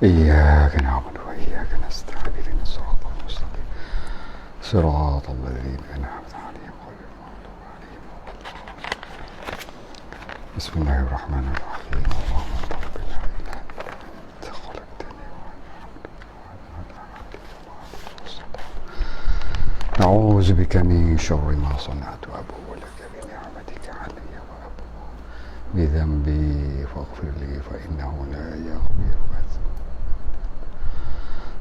إياك نعبد وإياك نستعين اهدنا الصراط المستقيم صراط الذين أنعمت عليهم غير المغضوب عليهم ولا الضالين. بسم الله الرحمن الرحيم. اللهم أنت ربي لا إله إلا أنت خلقتني وأنا عبدك وأنا على عهدك ووعدك ما استطعت. أعوذ بك من شر ما صنعت وأبوء لك بنعمتك علي وأبوء بذنبي فاغفر لي فإنه لا يغفر الذنوب.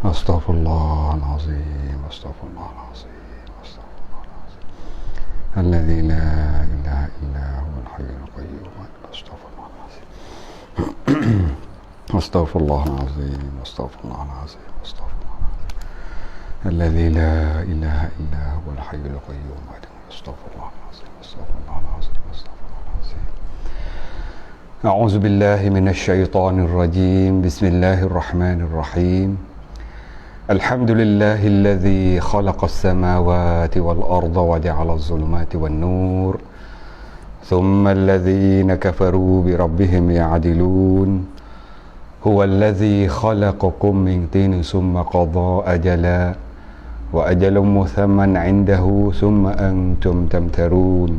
أستغفر الله العظيم أستغفر الله العظيم أستغفر الله العظيم الذي لا إله إلا هو الحي القيوم أستغفر الله العظيم أستغفر الله العظيم أستغفر الله العظيم أستغفر الله العظيم الذي لا إله إلا هو الحي القيوم أستغفر الله العظيم أستغفر الله العظيم أستغفر الله العظيم. أعوذ بالله من الشيطان الرجيم. بسم الله الرحمن الرحيم. الحمد لله الذي خلق السماوات والأرض وجعل الظلمات والنور ثم الذين كفروا بربهم يعدلون هو الذي خلقكم من طين ثم قضى أجلا وأجل مسمى عنده ثم أنتم تمترون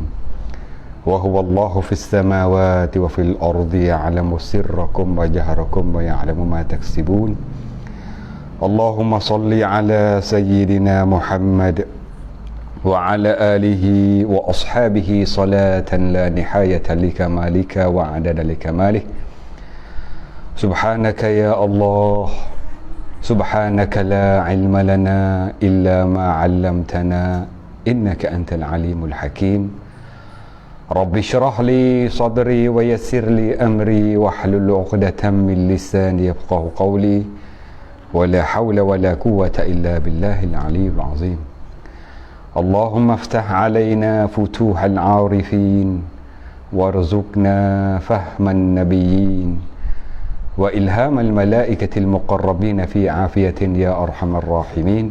وهو الله في السماوات وفي الأرض يعلم سركم وجهركم ويعلم ما تكسبون. اللهم صل على سيدنا محمد وعلى آله وأصحابه صلاة لا نهاية لكمالك وعدد لكماله. سبحانك يا الله سبحانك لا علم لنا إلا ما علمتنا إنك أنت العليم الحكيم. رب اشرح لي صدري ويسر لي أمري واحلل عقدة من لساني يفقه قولي ولا حول ولا قوة إلا بالله العلي العظيم. اللهم افتح علينا فتوح العارفين وارزقنا فهم النبيين وإلهام الملائكة المقربين في عافية يا أرحم الراحمين.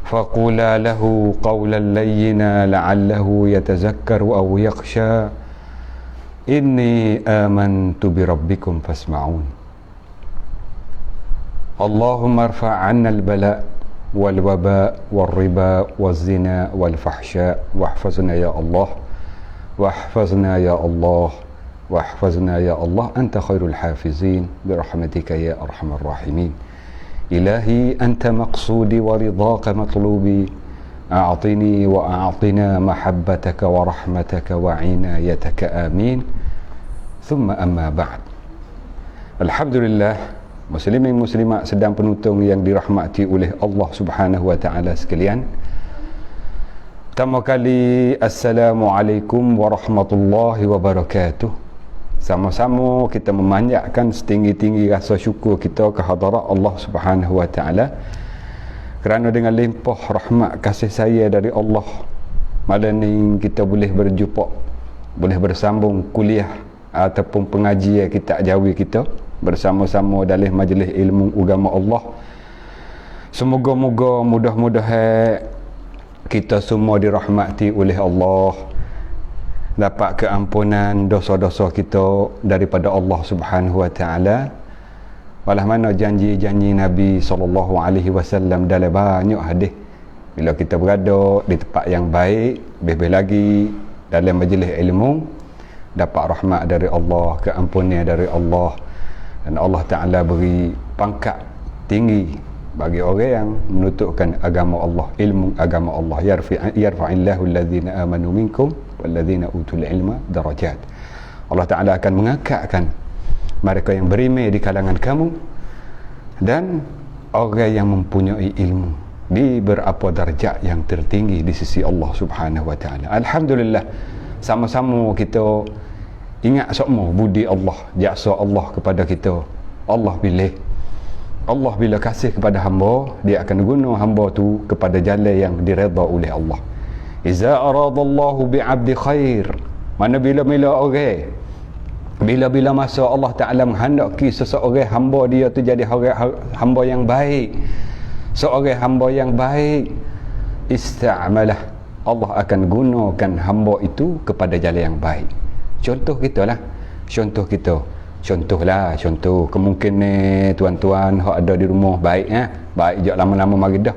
فقولا له قولا لينا لعله يتذكر أو يخشى. إني آمنت بربكم فاسمعون. اللهم ارفع عنا البلاء والوباء والربا والزنا والفحشاء واحفظنا يا الله واحفظنا يا الله واحفظنا يا الله أنت خير الحافظين برحمتك يا أرحم الراحمين. إلهي أنت مقصودي ورضاك مطلوبي أعطني وأعطنا محبتك ورحمتك وعنايتك آمين. ثم أما بعد. Alhamdulillah, muslimin muslimat sedang penonton yang dirahmati oleh Allah Subhanahu wa taala sekalian. Pertama kali, Assalamualaikum warahmatullahi wabarakatuh. Sama-sama kita memanjatkan setinggi-tinggi rasa syukur kita ke hadirat Allah Subhanahu wa taala kerana dengan limpah rahmat kasih sayang dari Allah malam ni kita boleh berjumpa, boleh bersambung kuliah ataupun pengajian kitab jawi kita bersama-sama dalam majlis ilmu agama Allah. Semoga-moga mudah-mudahan kita semua dirahmati oleh Allah, dapat keampunan dosa-dosa kita daripada Allah Subhanahu wa taala. Walau mana janji-janji Nabi SAW dalam banyak hadis, bila kita berada di tempat yang baik, lebih lagi dalam majlis ilmu, dapat rahmat dari Allah, keampunan dari Allah, dan Allah Ta'ala beri pangkat tinggi bagi orang yang menuturkan agama Allah, ilmu agama Allah. Yarfa'illahu alladhina amanu minkum walladhina utul ilma darajat. Allah Ta'ala akan mengangkatkan mereka yang beriman di kalangan kamu dan orang yang mempunyai ilmu di berapa darjat yang tertinggi di sisi Allah Subhanahu wa Ta'ala. Alhamdulillah, sama-sama kita ingat semua budi Allah, jasa Allah kepada kita. Allah bila kasih kepada hamba, dia akan guna hamba tu kepada jalan yang diredha oleh Allah. Iza aradallahu bi'abdi khair, mana bila-bila orang, bila-bila masa Allah Ta'ala menghendaki seseorang hamba dia tu jadi hamba yang baik, seorang hamba yang baik, ista'malah, Allah akan gunakan hamba itu kepada jalan yang baik. Contoh kita lah, contoh kita Contoh kemungkinan tuan-tuan hok ada di rumah baik baik je lama-lama mari dah.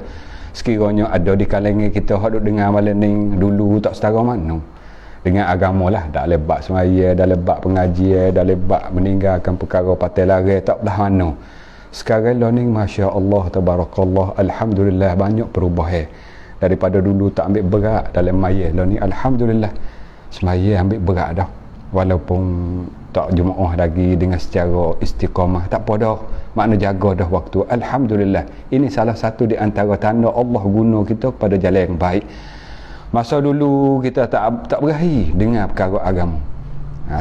Sekiranya ada di kalangan kita hok duk dengar malam ni dulu tak setara mana dengan agama lah, dak lebat semaya, dak lebat pengajian, dak lebat meninggalkan perkara patai lari, tak belah mana. Sekarang ni masya-Allah tabarakallah, alhamdulillah banyak perubahan. Daripada dulu tak ambil berat dalam maya, ni alhamdulillah semaya ambil berat dah. Walaupun tak jemaah lagi dengan secara istiqamah, tak apa dah, makna jaga dah waktu. Alhamdulillah, ini salah satu di antara tanda Allah guna kita kepada jalan yang baik. Masa dulu kita tak berahi dengar perkara agama,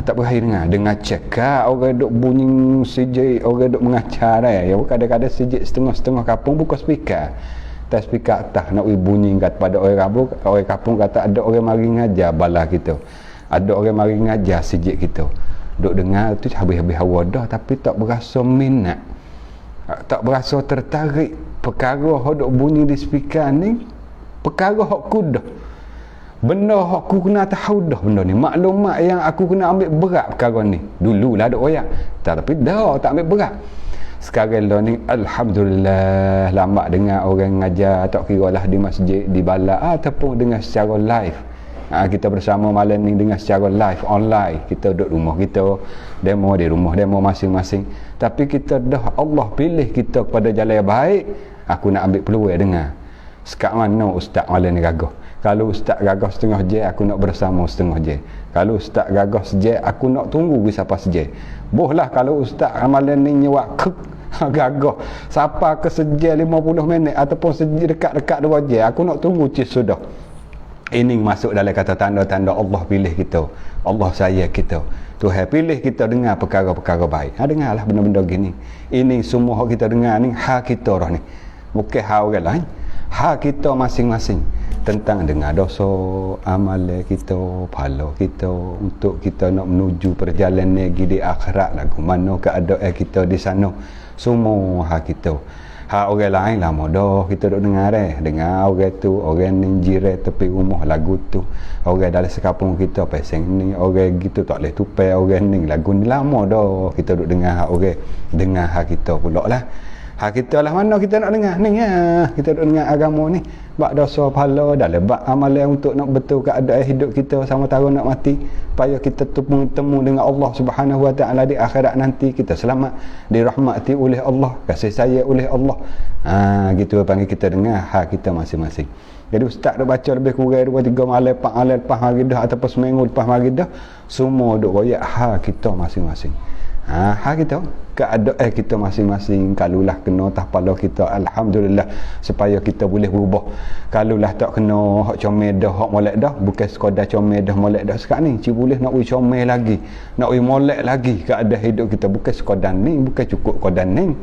tak berahi dengar cakap orang duk bunyi sijik, orang duk mengacar ya, kadang-kadang sijik setengah-setengah kapung buka speaker, tak speaker atas nak bunyi kepada orang kapung kata ada orang mari ngajar bala kita, ada orang mari ngajar sijik kita. Duk dengar tu habis-habis hawa dah, tapi tak berasa minat, tak berasa tertarik. Perkara hok duk bunyi di speaker ni perkara hok kudah, benda hok aku kena tahu dah benda ni, maklumat yang aku kena ambil berat perkara ni. Dululah ada royak, tapi dah tak ambil berat. Sekarang ni alhamdulillah lambat dengar orang ngajar, tak kira lah di masjid, di bala ataupun dengar secara live. Kita bersama malam ni dengan secara live online, kita duduk rumah kita, demo di rumah, demo masing-masing, tapi kita dah Allah pilih kita kepada jalan yang baik. Aku nak ambil peluang dengar. Sekarang mana ustaz malam ni gagah? Kalau ustaz gagah setengah je, aku nak bersama setengah je. Kalau ustaz gagah sejak, aku nak tunggu siapa sejak. Bohlah kalau ustaz malam ni nyewak gagah siapa ke sejak 50 minit ataupun dekat-dekat 2 jam, aku nak tunggu cis sudah. Ini masuk dalam kata tanda-tanda Allah pilih kita, Allah sayang kita. Tuhan pilih kita dengar perkara-perkara baik. Dengarlah benda-benda gini. Ini semua kita dengar ni hak kita dah ni, bukan hak orang lain, hak kita masing-masing. Tentang dengar dosa, amalan kita, pahala kita, untuk kita nak menuju perjalanan lagi di akhirat lagu mana keadaan kita di sana, semua hak kita. Hak orang lain lama dah kita duk dengar orang tu, orang ni jiran tepi rumah lagu tu, orang dalam sekampung kita pasang ni, orang gitu tak boleh tupai orang ni lagu ni, lama dah kita duk dengar hak orang, dengar hak kita pula lah. Hak kita lah mana kita nak dengar ni kita duk dengar agama ni, bak dosa pahala dah lebat amalan untuk nak betul keadaan hidup kita sama tahu nak mati, supaya kita temu dengan Allah Subhanahu Wa Taala di akhirat nanti, kita selamat, dirahmati oleh Allah, kasih sayang oleh Allah. Gitu panggil kita dengar hak kita masing-masing. Jadi ustaz duk baca lebih kurang 2-3 malam, 4 malam lepas mari dah ataupun seminggu lepas mari dah, semua duk royak hak kita masing-masing. Hak kita, keadaan kita masing-masing. Kalulah kena atas kepala kita, alhamdulillah, supaya kita boleh berubah. Kalulah tak kena hak comel dah, hak molek dah, bukan sekadar comel dah molek dah. Sekarang ni boleh nak comel lagi, nak molek lagi keadaan hidup kita, bukan sekadar ni, bukan cukup sekadar ni.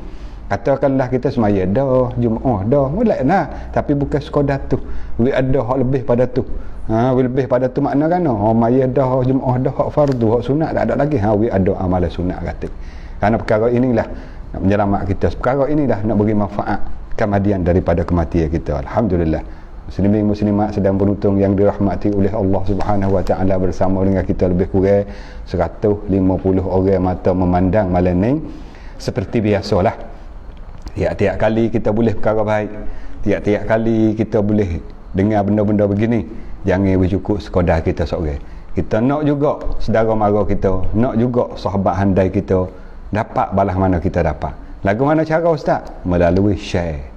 Katakanlah kita semaya dah, Jumaat dah, molek lah, tapi bukan sekadar tu, ada hak lebih pada tu. Lebih pada tu makna kan maya dah, Jumaat dah, hak fardu, hak sunat tak ada lagi. Ada amalan sunat kata. Karena perkara inilah nak menyelamat kita, perkara inilah nak beri manfaat kemudian daripada kematian kita. Alhamdulillah, muslimin muslimat sedang beruntung yang dirahmati oleh Allah Subhanahu Wa Taala, bersama dengan kita lebih kurang 150 orang mata memandang malam ni. Seperti biasalah, tiap-tiap kali kita boleh perkara baik, tiap-tiap kali kita boleh dengar benda-benda begini, jangan bercukup sekadar kita seorang. Kita nak juga saudara mara kita, nak juga sahabat handai kita dapat balas mana kita dapat. Lagu mana cara ustaz? Melalui share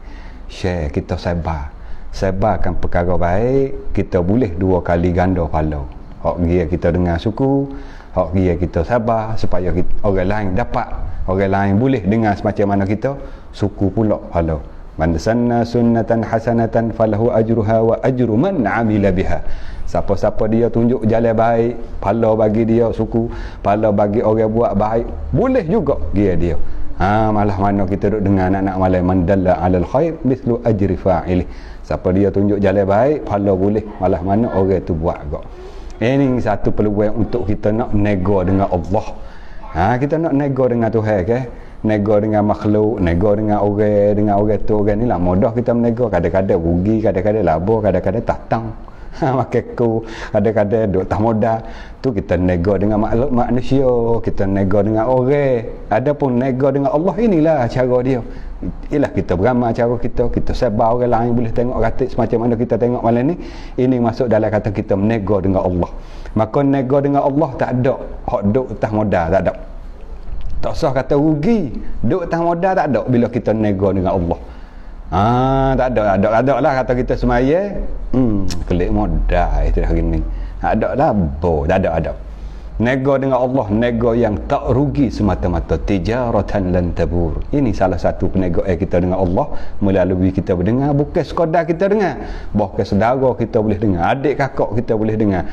kita sebarkan perkara baik, kita boleh 2 kali ganda pahala. Hak dia kita dengar suku, hak dia kita sabar, supaya orang lain dapat, orang lain boleh dengar semacam mana kita, suku pula pahala. Man sanna sunnatan hasanatan falahu ajruha wa ajru man amila biha. Siapa-siapa dia tunjuk jalan baik, pahala bagi dia suku, pahala bagi orang buat baik, boleh juga dia. Malah mana kita duduk dengar anak-anak malam, man dalla alal khair mithlu ajri fa'ilih. Siapa dia tunjuk jalan baik, pahala boleh, malah mana orang tu buat juga. Ini satu peluang untuk kita nak nego dengan Allah. Kita nak nego dengan Tuhan ke? Nego dengan makhluk, nego dengan orang tu, orang ni lah mudah kita menego. Kadang-kadang rugi, kadang-kadang laba, kadang-kadang tatang. Makan ku kadang-kadang duk tak modal tu kita nego dengan makhluk manusia, kita nego dengan orang. Adapun nego dengan Allah, inilah cara dia. Ialah kita beramal cara kita sebar orang lain boleh tengok katik semacam mana kita tengok malam ni. Ini masuk dalam kata kita menego dengan Allah. Maka nego dengan Allah tak ada hak duk atas modal, tak ada. Tak usah kata rugi, duk atas modal tak ada bila kita nego dengan Allah. Tak ada lah kata kita semaya kelik modal itu hari ni. Ada lah tak ada. Nego dengan Allah, nego yang tak rugi semata-mata, tijaratan lan tabur. Ini salah satu perniagaan kita dengan Allah melalui kita berdengar, bukan sekadar kita dengar, bahkan saudara kita boleh dengar, adik kakak kita boleh dengar,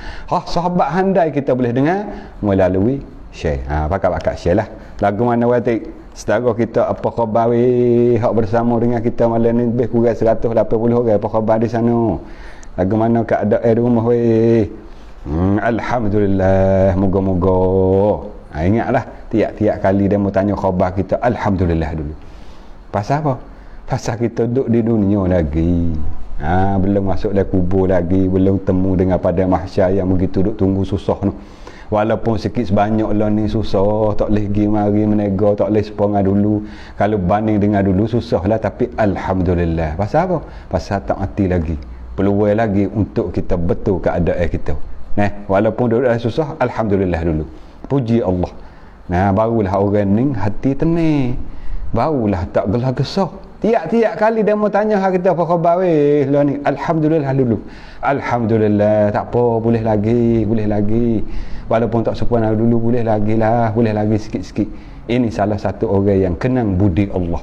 sahabat handai kita boleh dengar melalui share. Pakat share lah. Lagu mana watik saudara kita apa khabar hak bersama dengan kita malam ni lebih kurang 180 orang, apa khabar di sana? Lagu mana keadaan di rumah Alhamdulillah, moga-moga. Ingatlah tiap-tiap kali dia mau tanya khabar kita, Alhamdulillah dulu. Pasal apa? Pasal kita duduk di dunia lagi. Belum masuk dalam kubur lagi, belum temu dengan pada mahsyar yang begitu duduk tunggu susah tu. Walaupun sikit sebanyak lah ni susah, tak boleh pergi mari menego, tak boleh sepongan dulu. Kalau banding dengan dulu susah lah, tapi Alhamdulillah. Pasal apa? Pasal tak mati lagi. Peluang lagi untuk kita betul keadaan kita. Walaupun duduk susah, Alhamdulillah dulu. Puji Allah. Barulah orang ni hati tenang. Barulah tak gelah gesah. Tiap-tiap kali dia mau tanya kita apa khabar lah ni, Alhamdulillah dulu. Alhamdulillah, tak apa, boleh lagi. Walaupun tak sempurna dulu, boleh lagi sikit-sikit. Ini salah satu orang yang kenang budi Allah.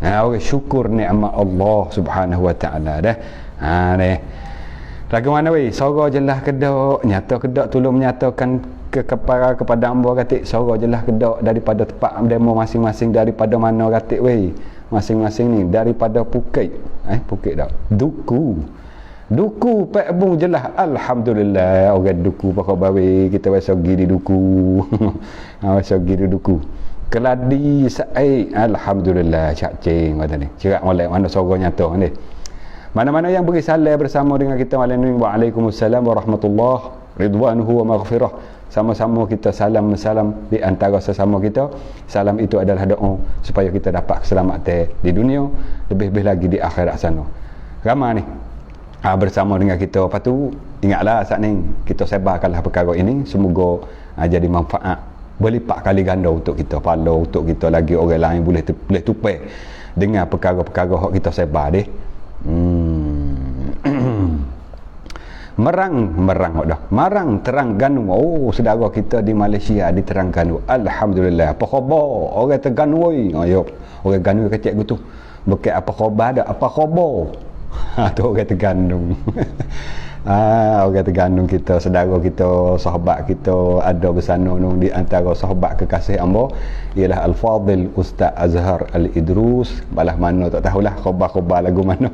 Orang syukur nikmat Allah Subhanahu wa taala dah. Lagu mana suara jelas kedak, nyata kedak tolong menyatakan kepada hamba katik, suara jelas kedak daripada tempat demo masing-masing, daripada mana katik masing-masing ni, daripada Phuket tak, Duku Pak Bung jelas, Alhamdulillah. Orang Duku apa khabar kita biasa pergi di Duku. Biasa pergi di Duku. Keladi Said, Alhamdulillah. Cak cing kata ni, cerak molek mana suara nyata ni. Mana-mana yang beri salam bersama dengan kita malam ni, waalaikumsalam warahmatullahi ridwanuhu wa maghfirah. Sama-sama kita salam di antara sesama kita. Salam itu adalah doa supaya kita dapat keselamatan di dunia, lebih-lebih lagi di akhirat sana. Ramai ni bersama dengan kita. Lepas tu ingatlah saat ni kita sebarkanlah perkara ini, semoga jadi manfaat berlipat kali ganda untuk kita, pahala untuk kita lagi, orang lain boleh tupai dengan perkara-perkara yang kita sebar deh. Marang Terengganu. Saudara kita di Malaysia di Terengganu, Alhamdulillah. Apa khabar orang Terengganu? Orang Terengganu kecil gitu, bukan apa khabar dah, apa khabar. Tu orang Terengganu. Orang Terengganu kita, saudara kita, sahabat kita ada bersama di antara sahabat kekasih hamba ialah Al-Fadil Ustaz Azhar Al-Idrus. Balah mana tak tahulah khabar-khabar lagu mana.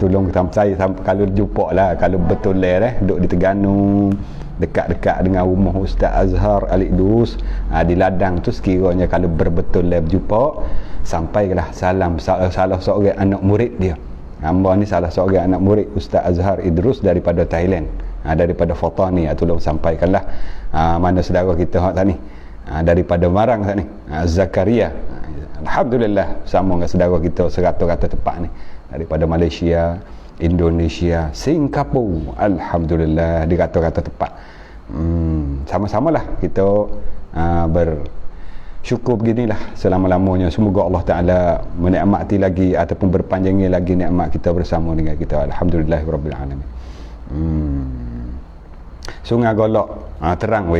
Tolong saya kalau jumpa lah, kalau betul duduk di Terengganu dekat-dekat dengan rumah Ustaz Azhar Al-Idrus di ladang tu, sekiranya kalau berbetul berjumpa, sampailah salam salah seorang anak murid dia. Hamba ni salah seorang anak murid Ustaz Azhar Idrus daripada Thailand, daripada Fatani. Tolong sampaikanlah mana saudara kita hak tadi daripada Marang tadi, Zakaria. Alhamdulillah sama dengan saudara kita serata-rata tempat ni daripada Malaysia, Indonesia, Singapura. Alhamdulillah di rata-rata tempat. Sama-samalah kita syukur beginilah selama-lamanya. Semoga Allah Ta'ala menikmati lagi ataupun berpanjangnya lagi nikmat kita bersama dengan kita. Alhamdulillahirrabbilalamin. Sungai Golok terang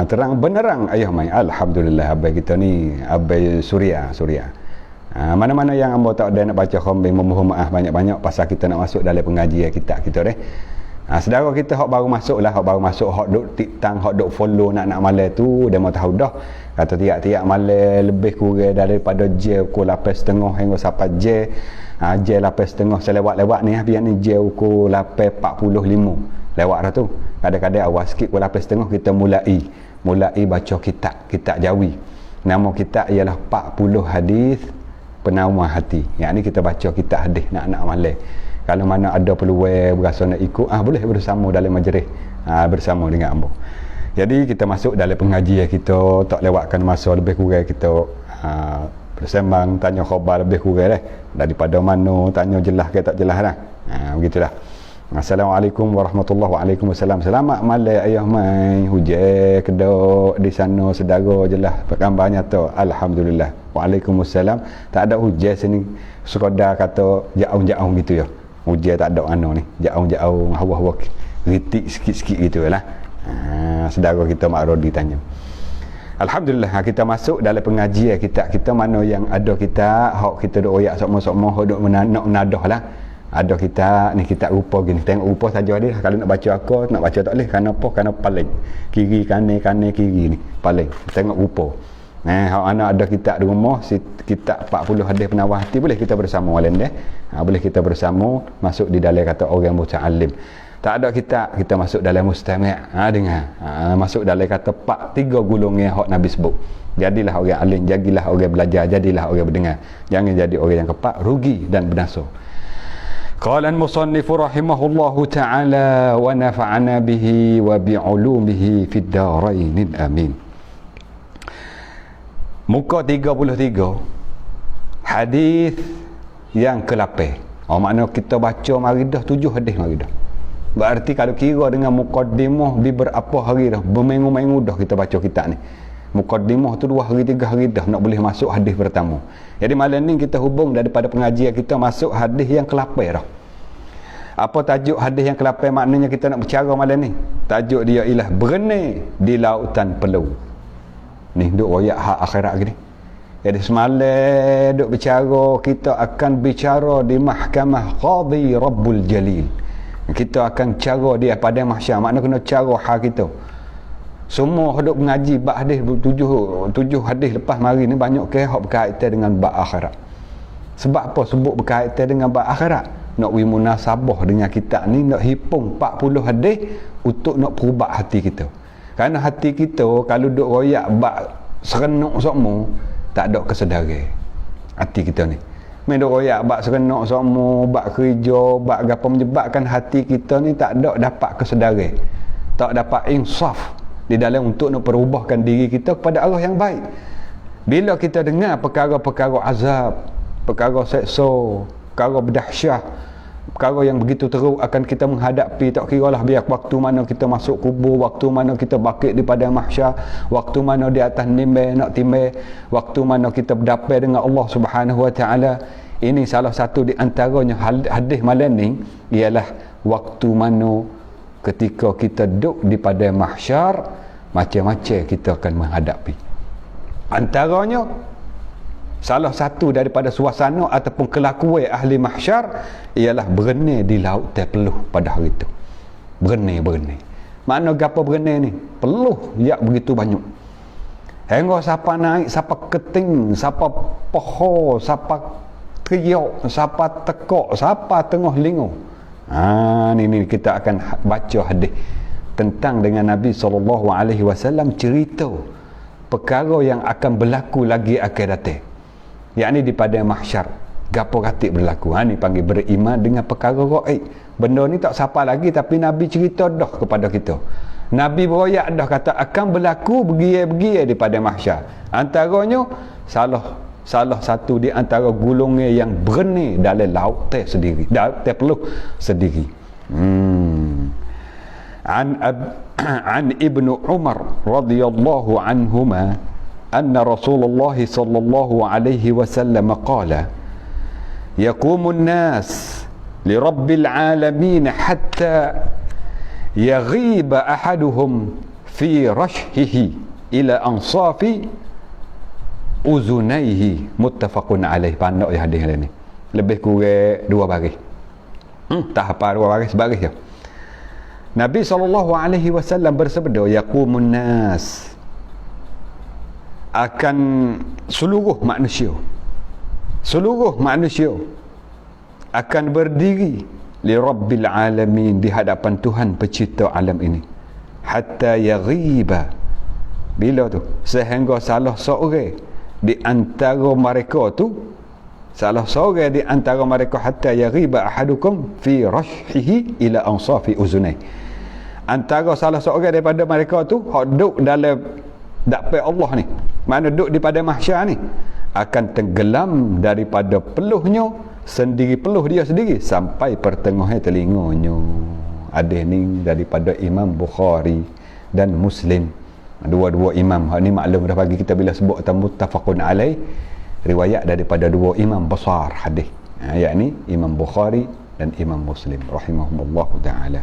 terang benerang ayah mai. Alhamdulillah abai kita ni, abai Suria. Mana-mana yang hamba tak ada nak baca khambi, memohon maaf banyak-banyak pasal kita nak masuk dalam pengajian kita deh. Saudara kita hak baru masuk, hak duk tiktang, hak duk follow nak malam tu, dia mau tahu dah kata tiap-tiap malam lebih kurang daripada jam pukul 8.30 hingga sampai jam 8.30 selewat-lewat ni, biar ni jam pukul 8.45 lewat dah tu. Kadang-kadang awal sikit pukul 8.30 kita mulai baca kitab Jawi. Nama kitab ialah 40 hadis penawar hati. Yang ni kita baca kitab hadis nak malam. Kalau mana ada peluang berasa nak ikut, boleh bersama dalam majlis, bersama dengan ambo. Jadi kita masuk dalam pengajian kita, tak lewatkan masa lebih kurang kita bersembang, tanya khabar lebih kurang daripada mana, tanya jelas ke tak jelas lah. Begitulah. Assalamualaikum warahmatullahi wabarakatuh. Waalaikumsalam. Selamat malam ayah mai. Hujan kedok di sana sedara jelas gambar nyata. Alhamdulillah. Waalaikumsalam. Tak ada hujan sini. Sekadar kata jauh-jauh gitu ya. Hujan tak ada ni. Jauh-jauh hawa-hawa ritik sikit-sikit gitu lah. Saudara kita Mak Rodi tanya. Alhamdulillah, kita masuk dalam pengajian kita mana yang ada kita hak kita duk royak sama-sama hak duk menadah lah. Ada kita ni, kita rupa gini, tengok rupa saja dia. Kalau nak baca aku nak baca tak boleh. Kerana apa? Kerana paling kiri kanan kiri ni paling tengok rupa. Hak anak ada kita di rumah, kita 40 hadis penawar hati, boleh kita bersama walain dia. Boleh kita bersama masuk di dalam kata orang muta'allim. Tak ada kita masuk dalam mustami'. Dengar. Masuk dalam kata 3 golongan hak Nabi sebut. Jadilah orang alim, jadilah orang belajar, jadilah orang berdengar. Jangan jadi orang yang kepak, rugi dan binasa. Qala al-musannif rahimahullahu ta'ala wa nafa'ana bihi wa bi'ulumihi fid darain amin. Muka 33 hadis yang ke-8. Makna kita baca mari dah 7 hadis mari dah. Berarti kalau kira dengan mukaddimah di berapa hari dah, berminggu-minggu dah kita baca kitab ni. Mukaddimah tu 2 hari 3 hari dah nak boleh masuk hadis pertama. Jadi malam ni kita hubung daripada pengajian kita masuk hadis yang ke-8 dah. Apa tajuk hadis yang ke-8 maknanya kita nak bercara malam ni? Tajuk dia ialah berenang di lautan peluh. Ni duk royak hak akhirat gini. Jadi semalam duk bercara, kita akan bicara di mahkamah Qadhi Rabbul Jalil. Kita akan cara dia pada mahsyar. Makna kena cara hal kita. Semua hidup mengaji bab hadis 7 hadis lepas mari ni banyak ke hak berkaitan dengan bab akhirat. Sebab apa sebut berkaitan dengan bab akhirat? Nak wi munasabah dengan kitab ni, nak hipung 40 hadis untuk nak perubah hati kita. Kerana hati kita kalau duk royak bab serenuk semua, tak ada kesedaran hati kita ni. Main duk royak bab serenuk semua, bab kerja, bab gapo menyebabkan hati kita ni tak ada dapat kesedaran. Tak dapat insaf di dalam untuk nak perubahkan diri kita kepada Allah yang baik. Bila kita dengar perkara-perkara azab, perkara seksa, perkara berdahsyat, perkara yang begitu teruk akan kita menghadapi, tak kira lah biar waktu mana kita masuk kubur, waktu mana kita bangkit di padang mahsyar, waktu mana di atas nimbai nak timbang, waktu mana kita berdapat dengan Allah Subhanahu wa taala. Ini salah satu di antaranya hadis malam ni ialah waktu mana ketika kita duduk di padang mahsyar, macam-macam kita akan menghadapi. Antaranya salah satu daripada suasana ataupun kelakuan ahli mahsyar ialah berenang di lautan peluh pada hari itu. Berenang. Makna gapo berenang ni? Peluh yang begitu banyak. Hingga siapa naik, siapa keting, siapa poho, siapa kriok, siapa tekok, siapa tengah lingo. Ni kita akan baca hadis tentang dengan Nabi SAW cerita perkara yang akan berlaku lagi akan datang. Yakni di padang mahsyar gapo katik berlaku. Ni panggil beriman dengan perkara gaib. Benda ni tak siapa lagi tapi Nabi cerita dah kepada kita. Nabi beroyak dah kata akan berlaku begitu-begitu di padang mahsyar. Antaranya salah satu di antara golongan yang berenang dalam laut teh sendiri, dalam peluh sendiri. An Ibnu Umar radhiyallahu anhuma anna Rasulullah sallallahu alaihi wasallam qala yaqumun nas li rabbil alamin hatta yaghiba ahaduhum fi rashhihi ila ansafi uzunaihi muttafaqun alaih. Pandai ya hadis ni lebih kurang 2 baris. Tak apa 2 baris sebaris je. Nabi SAW bersabda yaqumun nas, akan seluruh manusia akan berdiri li rabbil alamin di hadapan Tuhan pencipta alam ini, hatta yaghiba, bila tu sehingga salah seorang di antara mereka tu salah seorang di antara mereka hatta yaghiba ahadukum fi rashhihi ila ansafi uzunai. Antara salah seorang daripada mereka tu hak duduk dalam dapat Allah ni, mana duduk di pada mahsyar ni, akan tenggelam daripada peluhnya sendiri, peluh dia sendiri sampai pertengahan telinganya. Hadis ni daripada Imam Bukhari dan Muslim, dua-dua imam. Hak ni maklum dah bagi kita bila sebut muttafaqun alaih, riwayat daripada dua imam besar hadis, yakni Imam Bukhari dan Imam Muslim rahimahumullah taala.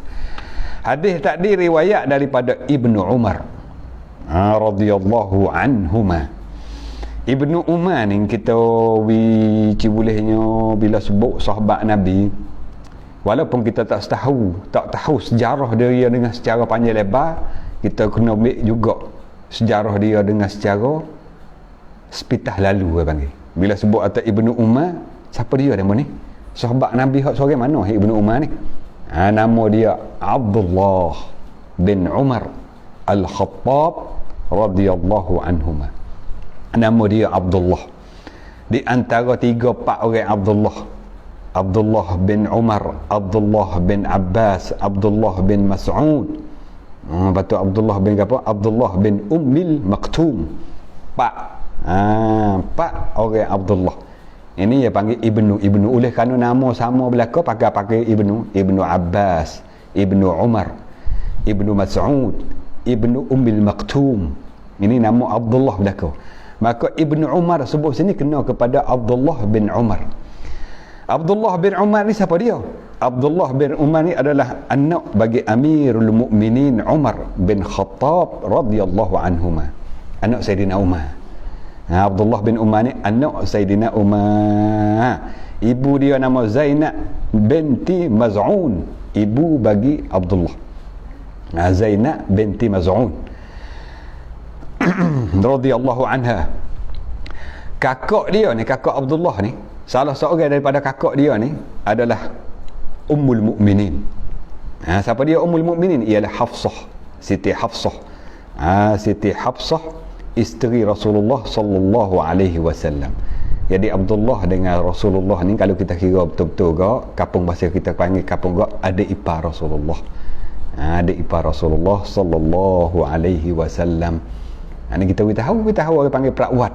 Hadis tadi riwayat daripada Ibnu Umar radhiyallahu anhuma. Ibnu Umar ni kita bolehnya bila sebut sahabat Nabi, walaupun kita tak tahu sejarah dia dengan secara panjang lebar, kita kena ambil juga sejarah dia dengan secara sepitah lalu dia panggil. Bila sebut atas Ibnu Umar, siapa dia nama ni? Sahabat Nabi hak seorang mana Ibnu Umar ni? Nama dia Abdullah bin Umar Al-Khattab radhiyallahu anhuma. Nama dia Abdullah. Di antara 3-4 orang Abdullah. Abdullah bin Umar, Abdullah bin Abbas, Abdullah bin Mas'ud. Betul Abdullah bin apa? Abdullah bin Ummil Maktum. Pak orang Abdullah. Ini dia panggil Ibnu oleh kerana nama sama belaka pakai Ibnu Abbas, Ibnu Umar, Ibnu Mas'ud, Ibnu Ummil Maktum. Ini nama Abdullah belaka. Maka Ibnu Umar sebut sini kena kepada Abdullah bin Umar. Abdullah bin Umar ni siapa dia? Abdullah bin Umar ni adalah anak bagi Amirul Mukminin Umar bin Khattab radhiyallahu anhuma. Anak Sayyidina Umar. Abdullah bin Umar ni anak Sayyidina Umar. Ibu dia nama Zainab binti Maz'un. Ibu bagi Abdullah. Zainab binti Maz'un radhiyallahu anha. Kakak dia ni, kakak Abdullah ni, salah seorang daripada kakak dia ni adalah Ummul Mukminin. Siapa dia Ummul Mukminin? Ialah Hafsah, Siti Hafsah. Siti Hafsah isteri Rasulullah sallallahu alaihi wasallam. Jadi Abdullah dengan Rasulullah ni kalau kita kira betul-betul gak, kapung bahasa kita panggil kapung gak, adik ipar Rasulullah. Adik ipar Rasulullah sallallahu alaihi wasallam. Ini kita tahu orang panggil perawat.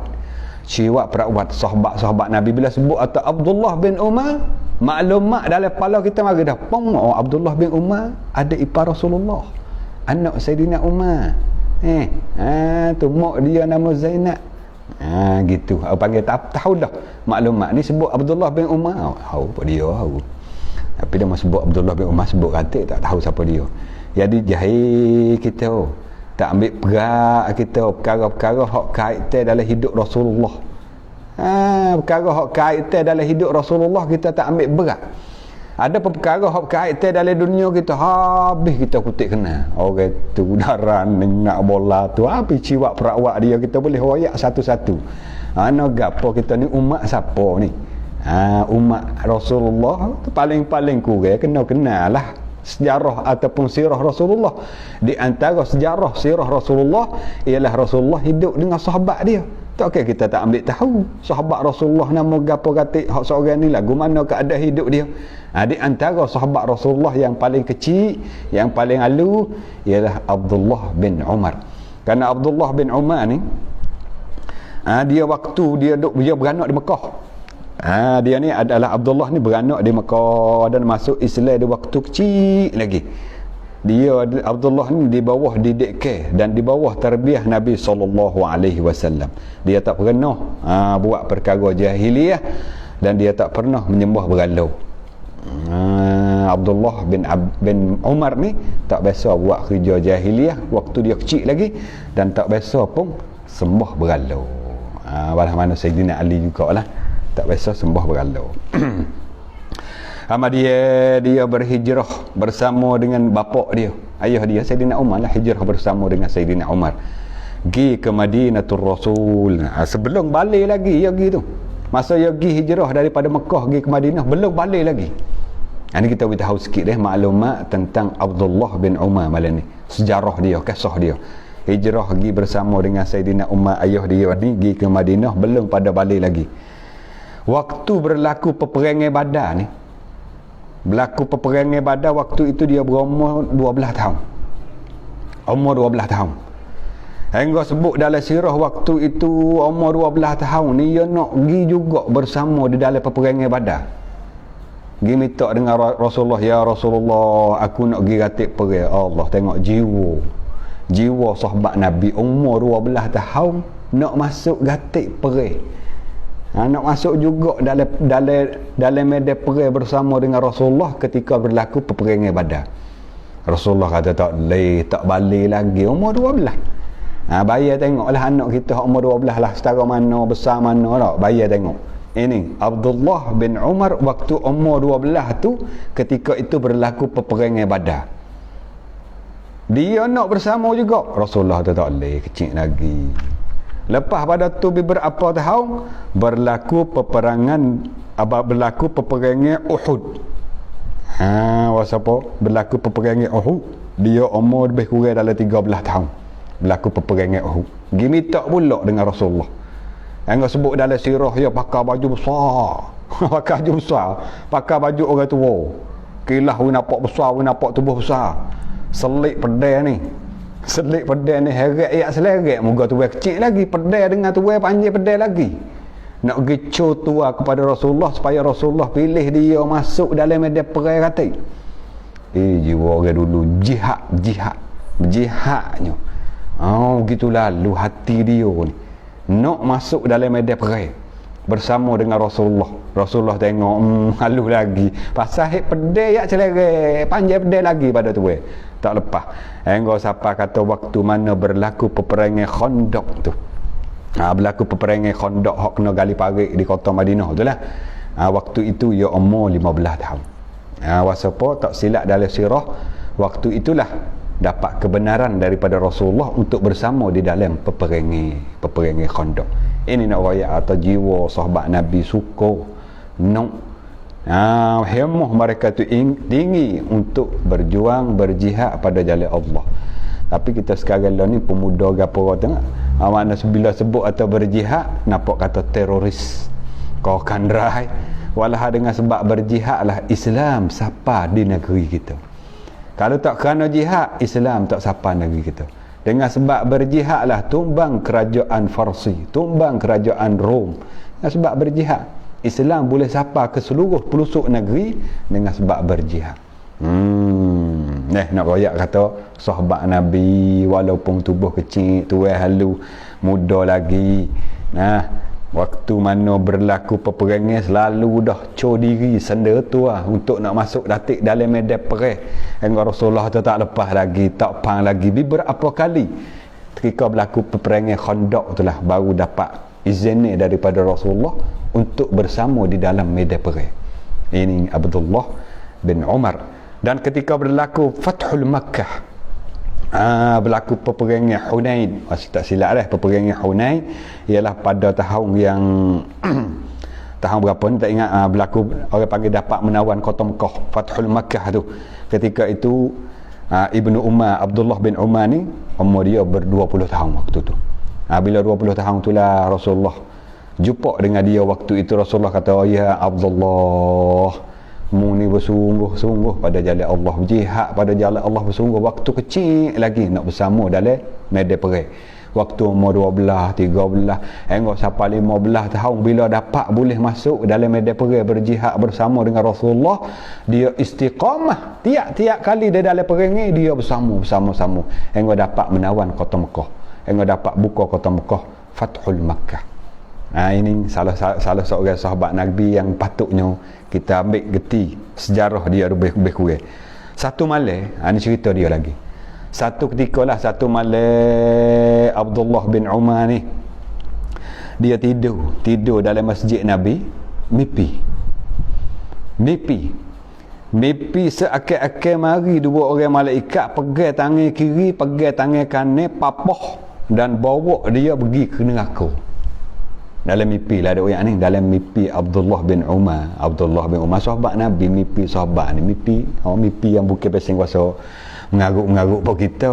Ciwak perawat sahabat-sahabat Nabi. Bila sebut atau Abdullah bin Umar, maklumat dalam kepala kita mari dah pong. Abdullah bin Umar adik ipar Rasulullah, anak Sayyidina Umar. Tu mak dia nama Zainab. Gitu. Aku panggil tahu dah maklumat ni sebut Abdullah bin Umar. Tahu apa dia tahu. Tapi dia mau sebut Abdullah bin Umar sebut katik tak tahu siapa dia. Jadi jahil kita tak ambil perak kita perkara-perkara hak kaitan dalam hidup Rasulullah. Perkara hak kaitan dalam hidup Rasulullah kita tak ambil berat. Ada perkara hak kaitan dalam dunia kita habis kita kutip kena. Orang tu darah nak bola tu habis ciwak perawak dia kita boleh royak satu-satu. Ana gapo kita ni umat siapa ni? Umat Rasulullah tu paling-paling kurang kena kenal lah sejarah ataupun sirah Rasulullah. Di antara sejarah sirah Rasulullah ialah Rasulullah hidup dengan sahabat dia. Tak kita tak ambil tahu sahabat Rasulullah nama gapo katik hak seorang ni lagu mana keadaan hidup dia. Di antara sahabat Rasulullah yang paling kecil, yang paling alu ialah Abdullah bin Umar. Kerana Abdullah bin Umar ni dia waktu dia beranak di Mekah. Dia ni adalah Abdullah ni beranak di Mekah dan masuk Islam di waktu kecil lagi. Dia Abdullah ni di bawah didik dan di bawah tarbiyah Nabi SAW. Dia tak pernah buat perkara jahiliyah dan dia tak pernah menyembah berhala. Abdullah bin Umar ni tak biasa buat kerja jahiliyah waktu dia kecil lagi dan tak biasa pun sembah berhala. Walau mana Sayyidina Ali juga lah tak biasa sembah berhala. Dia berhijrah bersama dengan bapa dia, ayah dia Sayyidina Umar lah, hijrah bersama dengan Sayyidina Umar pergi ke Madinatul Rasul. Sebelum balik lagi dia pergi tu, masa dia pergi hijrah daripada Mekah pergi ke Madinah belum balik lagi. Ini kita beritahu sikit maklumat tentang Abdullah bin Umar malam ni, sejarah dia, kisah dia. Hijrah pergi bersama dengan Sayyidina Umar ayah dia ni pergi ke Madinah belum pada balik lagi. Waktu berlaku peperangan Badar ni, berlaku peperangan Badar, waktu itu dia berumur 12 tahun. Umur 12 tahun. Hingga sebut dalam sirah waktu itu umur 12 tahun ni dia nak pergi juga bersama di dalam peperangan Badar. Pergi minta dengan Rasulullah, ya Rasulullah, aku nak pergi ratik perang. Allah tengok jiwa sahabat Nabi umur 12 tahun nak masuk ratik perang. Nak masuk juga dalam medan perang bersama dengan Rasulullah ketika berlaku peperangan Badar. Rasulullah kata tak balik lagi umur 12. Bayar tengoklah anak kita umur 12 lah, setara mana, besar mana tak, bayar tengok. Ini Abdullah bin Umar waktu umur 12 tu, ketika itu berlaku peperangan Badar. Dia nak bersama juga. Rasulullah tak boleh, kecil lagi. Lepas pada tu beberapa tahun berlaku peperangan Uhud. Wasapa berlaku peperangan Uhud. Dia umur lebih kurang dalam 13 tahun. Berlaku peperangan Uhud. Pergi minta pula dengan Rasulullah. Yang sebut dalam sirah dia pakai baju besar. Pakai baju besar. Pakai baju orang tua. Kilah we nampak besar, we nampak tubuh besar. Selik pedai ni. Selik pedai ni heret ayak seleret. Moga tuai kecil lagi. Pedai dengan tuai panjang pedai lagi. Nak pergi tua kepada Rasulullah supaya Rasulullah pilih dia masuk dalam medan perang kata. Jiwa orang dulu jihadnya. Gitu lalu hati dia ni. Nak masuk dalam medan perang bersama dengan Rasulullah. Rasulullah tengok halu lagi. Pasal pedai yak seleret, panjang pedai lagi pada tu. Tak lepas. Hingga siapa kata waktu mana berlaku peperangan Khandaq tu. Berlaku peperangan Khandaq hak kena gali parit di kota Madinah tu lah. Waktu itu ia umur 15 tahun. Wasapa tak silap dalam sirah, waktu itulah dapat kebenaran daripada Rasulullah untuk bersama di dalam peperangan Khandaq. Ini nak royak atau jiwa sahabat Nabi suka nak hemah mereka tu tinggi untuk berjuang berjihad pada jalan Allah. Tapi kita sekarang ni pemuda gapo tengok mana bila sebut atau berjihad nampak kata teroris kau kandrai. Walah dengan sebab berjihad lah Islam sapa di negeri kita. Kalau tak kerana jihad, Islam tak sapa negeri kita. Dengan sebab berjihad lah tumbang kerajaan Farsi, tumbang kerajaan Rom. Dengan sebab berjihad, Islam boleh sapa ke seluruh pelosok negeri dengan sebab berjihad. Nak royak kata sahabat Nabi walaupun tubuh kecil, tuai halu, muda lagi. Waktu mana berlaku peperangan selalu dah diri senda tu untuk nak masuk datik dalam medan perang. Hingga Rasulullah tu tak lepas lagi, tak pang lagi. Beberapa kali ketika berlaku peperangan Khandaq tu lah baru dapat izin daripada Rasulullah untuk bersama di dalam medan perang. Ini Abdullah bin Umar. Dan ketika berlaku Fathul Makkah, berlaku peperangan Hunain, masih tak silap lah peperangan Hunain ialah pada tahun yang tahun berapa ni tak ingat. Berlaku orang panggil dapat menawan kota Mekah, Fathul Makkah tu. Ketika itu Ibnu Umar, Abdullah bin Umar ni umur dia ber-20 tahun waktu tu. Bila 20 tahun tu lah Rasulullah jumpa dengan dia waktu itu. Rasulullah kata, ya Abdullah, mu ni bersungguh-sungguh pada jalan Allah, berjihad pada jalan Allah bersungguh. Waktu kecil lagi nak bersama dalam medan perang. Waktu umur 12, 13, hingga sampai 15 tahun bila dapat boleh masuk dalam medan perang berjihad bersama dengan Rasulullah, dia istiqamah tiap-tiap kali dia dalam perang ni dia bersama-sama hingga dapat menawan kota Mekah, hingga dapat buka kota Mekah, Fathul Makkah. Ini salah seorang sahabat Nabi yang patutnya kita ambil geti sejarah dia lebih kurang. Satu malam, ini cerita dia lagi. Satu ketika lah, satu malam Abdullah bin Umar ni dia tidur dalam masjid Nabi, mimpi seakan-akan mari dua orang malaikat pegang tangan kiri, pegang tangan kanan, papah dan bawa dia pergi ke neraka. Dalam mimpi lah ada orang ni, dalam mimpi Abdullah bin Umar sahabat Nabi, mimpi sahabat ni, mimpi yang bukan pasang kuasa mengaruk-mengaruk pun kita.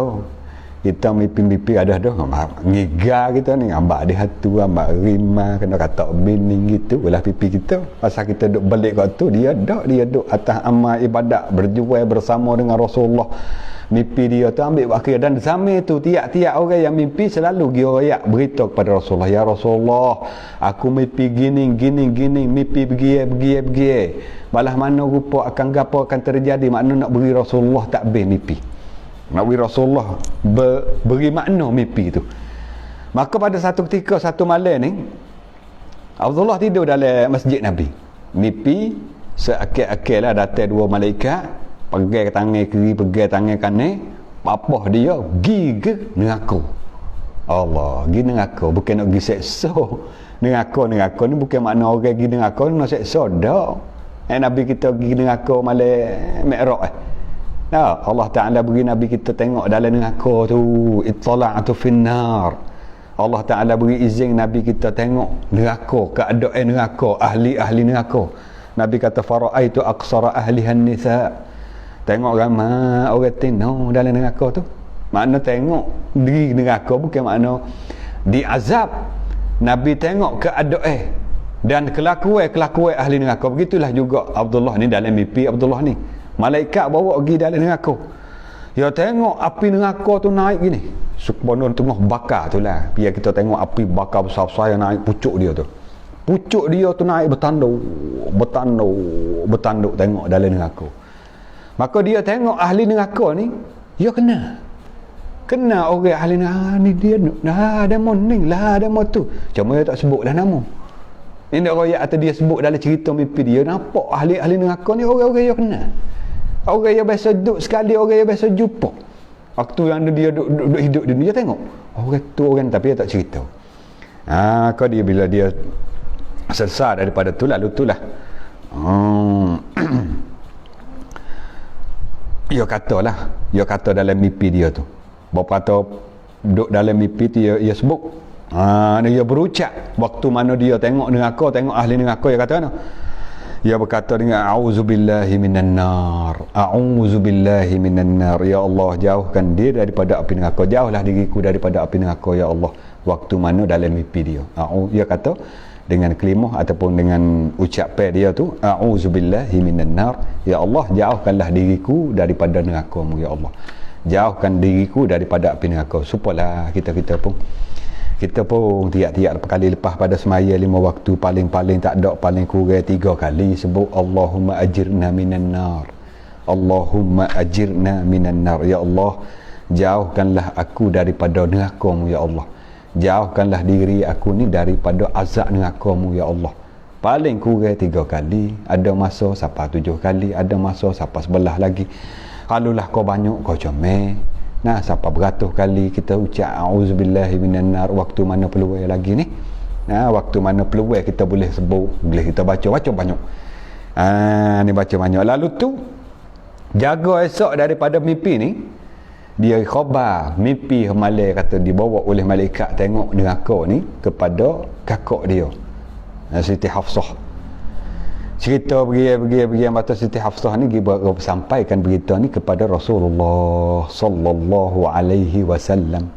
kita mimpi-mimpi ada ngiga kita ni ambak di hatu, ambak rima, kena kata bening gitu ulah pipi kita. Pasal kita duk balik kat tu, dia duk atas amal ibadat, berjual bersama dengan Rasulullah. Mimpi dia tu ambil wakil, dan zaman tu tiap-tiap orang yang mimpi selalu dia royak beritahu kepada Rasulullah, ya Rasulullah, aku mimpi gini, mimpi begini. Balah mana rupa akan gapo akan terjadi, makna nak beri Rasulullah takbir mimpi. Nak beri Rasulullah beri makna mimpi tu. Maka pada satu ketika, satu malam ni, Abdullah tidur dalam masjid Nabi. Mimpi seakil-akil lah datang dua malaikat, pegang tangan kiri, pegang tangan kanan, papah dia pergi ke neraka. Allah, pergi neraka, bukan nak pergi seksa. Neraka ni bukan makna orang pergi neraka nak seksa dah. Nabi kita pergi neraka malam Mi'raj. Nah, Allah Ta'ala beri Nabi kita tengok dalam neraka tu, ittala'atu finnar. Allah Ta'ala beri izin Nabi kita tengok neraka, keadaan neraka, ahli-ahli neraka. Nabi kata fara'aitu aqsara ahlihan nisa. Tengok ramai orang tino dalam neraka tu. Makna tengok di neraka bukan makna diazab. Nabi tengok keadaan dan kelakuan ahli neraka. Begitulah juga Abdullah ni dalam mimpi Abdullah ni. Malaikat bawa pergi dalam neraka. Dia tengok api neraka tu naik gini. Subhanallah, tengah bakar tu lah. Biar kita tengok api bakar besar-besar yang naik pucuk dia tu. Pucuk dia tu naik bertanduk tengok dalam neraka. Maka dia tengok ahli neraka ni, dia kena orang ahli neraka ni, dia ada moning lah, ada motu. Cuma dia tak sebut dah nama. Ini nak royak atau dia sebut dalam cerita mimpi dia, nampak ahli-ahli neraka ni orang-orang yang kena. Orang yang biasa duduk sekali, orang yang biasa jumpa. Waktu yang dia duduk hidup dunia, dia tengok orang tu orang, tapi dia tak cerita. Kau dia bila dia selesai daripada tu, lalu tu lah dia kata dalam mimpi dia tu, bapa tu duduk dalam mimpi tu, dia sebut, dia berucap waktu mana dia tengok neraka, tengok ahli neraka, dia kata mana? Dia berkata dengan a'udzubillahi minan nar, a'udzubillahi minan nar, ya Allah jauhkan dia daripada api neraka, jauhlah diriku daripada api neraka ya Allah. Waktu mana dalam mimpi dia, dia kata dengan kelimah ataupun dengan ucapan dia tu, a'udzubillahi minan nar, ya Allah jauhkanlah diriku daripada neraka-Mu ya Allah, jauhkan diriku daripada api neraka. Supalah kita pun tiap-tiap kali lepas pada semaya 5 waktu, paling tak ada, paling kurang 3 kali sebut Allahumma ajirna minan nar, Allahumma ajirna minan nar, ya Allah jauhkanlah aku daripada neraka-Mu ya Allah, jauhkanlah diri aku ni daripada azab neraka-Mu ya Allah. Paling kurang 3 kali, ada masa sampai 7 kali, ada masa sampai 11 lagi. Kalulah kau banyak, kau comel. Nah, sampai beratus kali kita ucap a'udzubillahi minan nar. Waktu mana peluang lagi ni? Waktu mana peluang kita boleh sebut, boleh kita baca banyak. Ni baca banyak. Lalu tu jaga esok daripada mimpi ni. Dia khabar mimpi malam, kata dibawa oleh malaikat tengok neraka ni kepada kakak dia, Siti Hafsah. Cerita pergi mata Siti Hafsah ni sampaikan berita ni kepada Rasulullah sallallahu alaihi wasallam.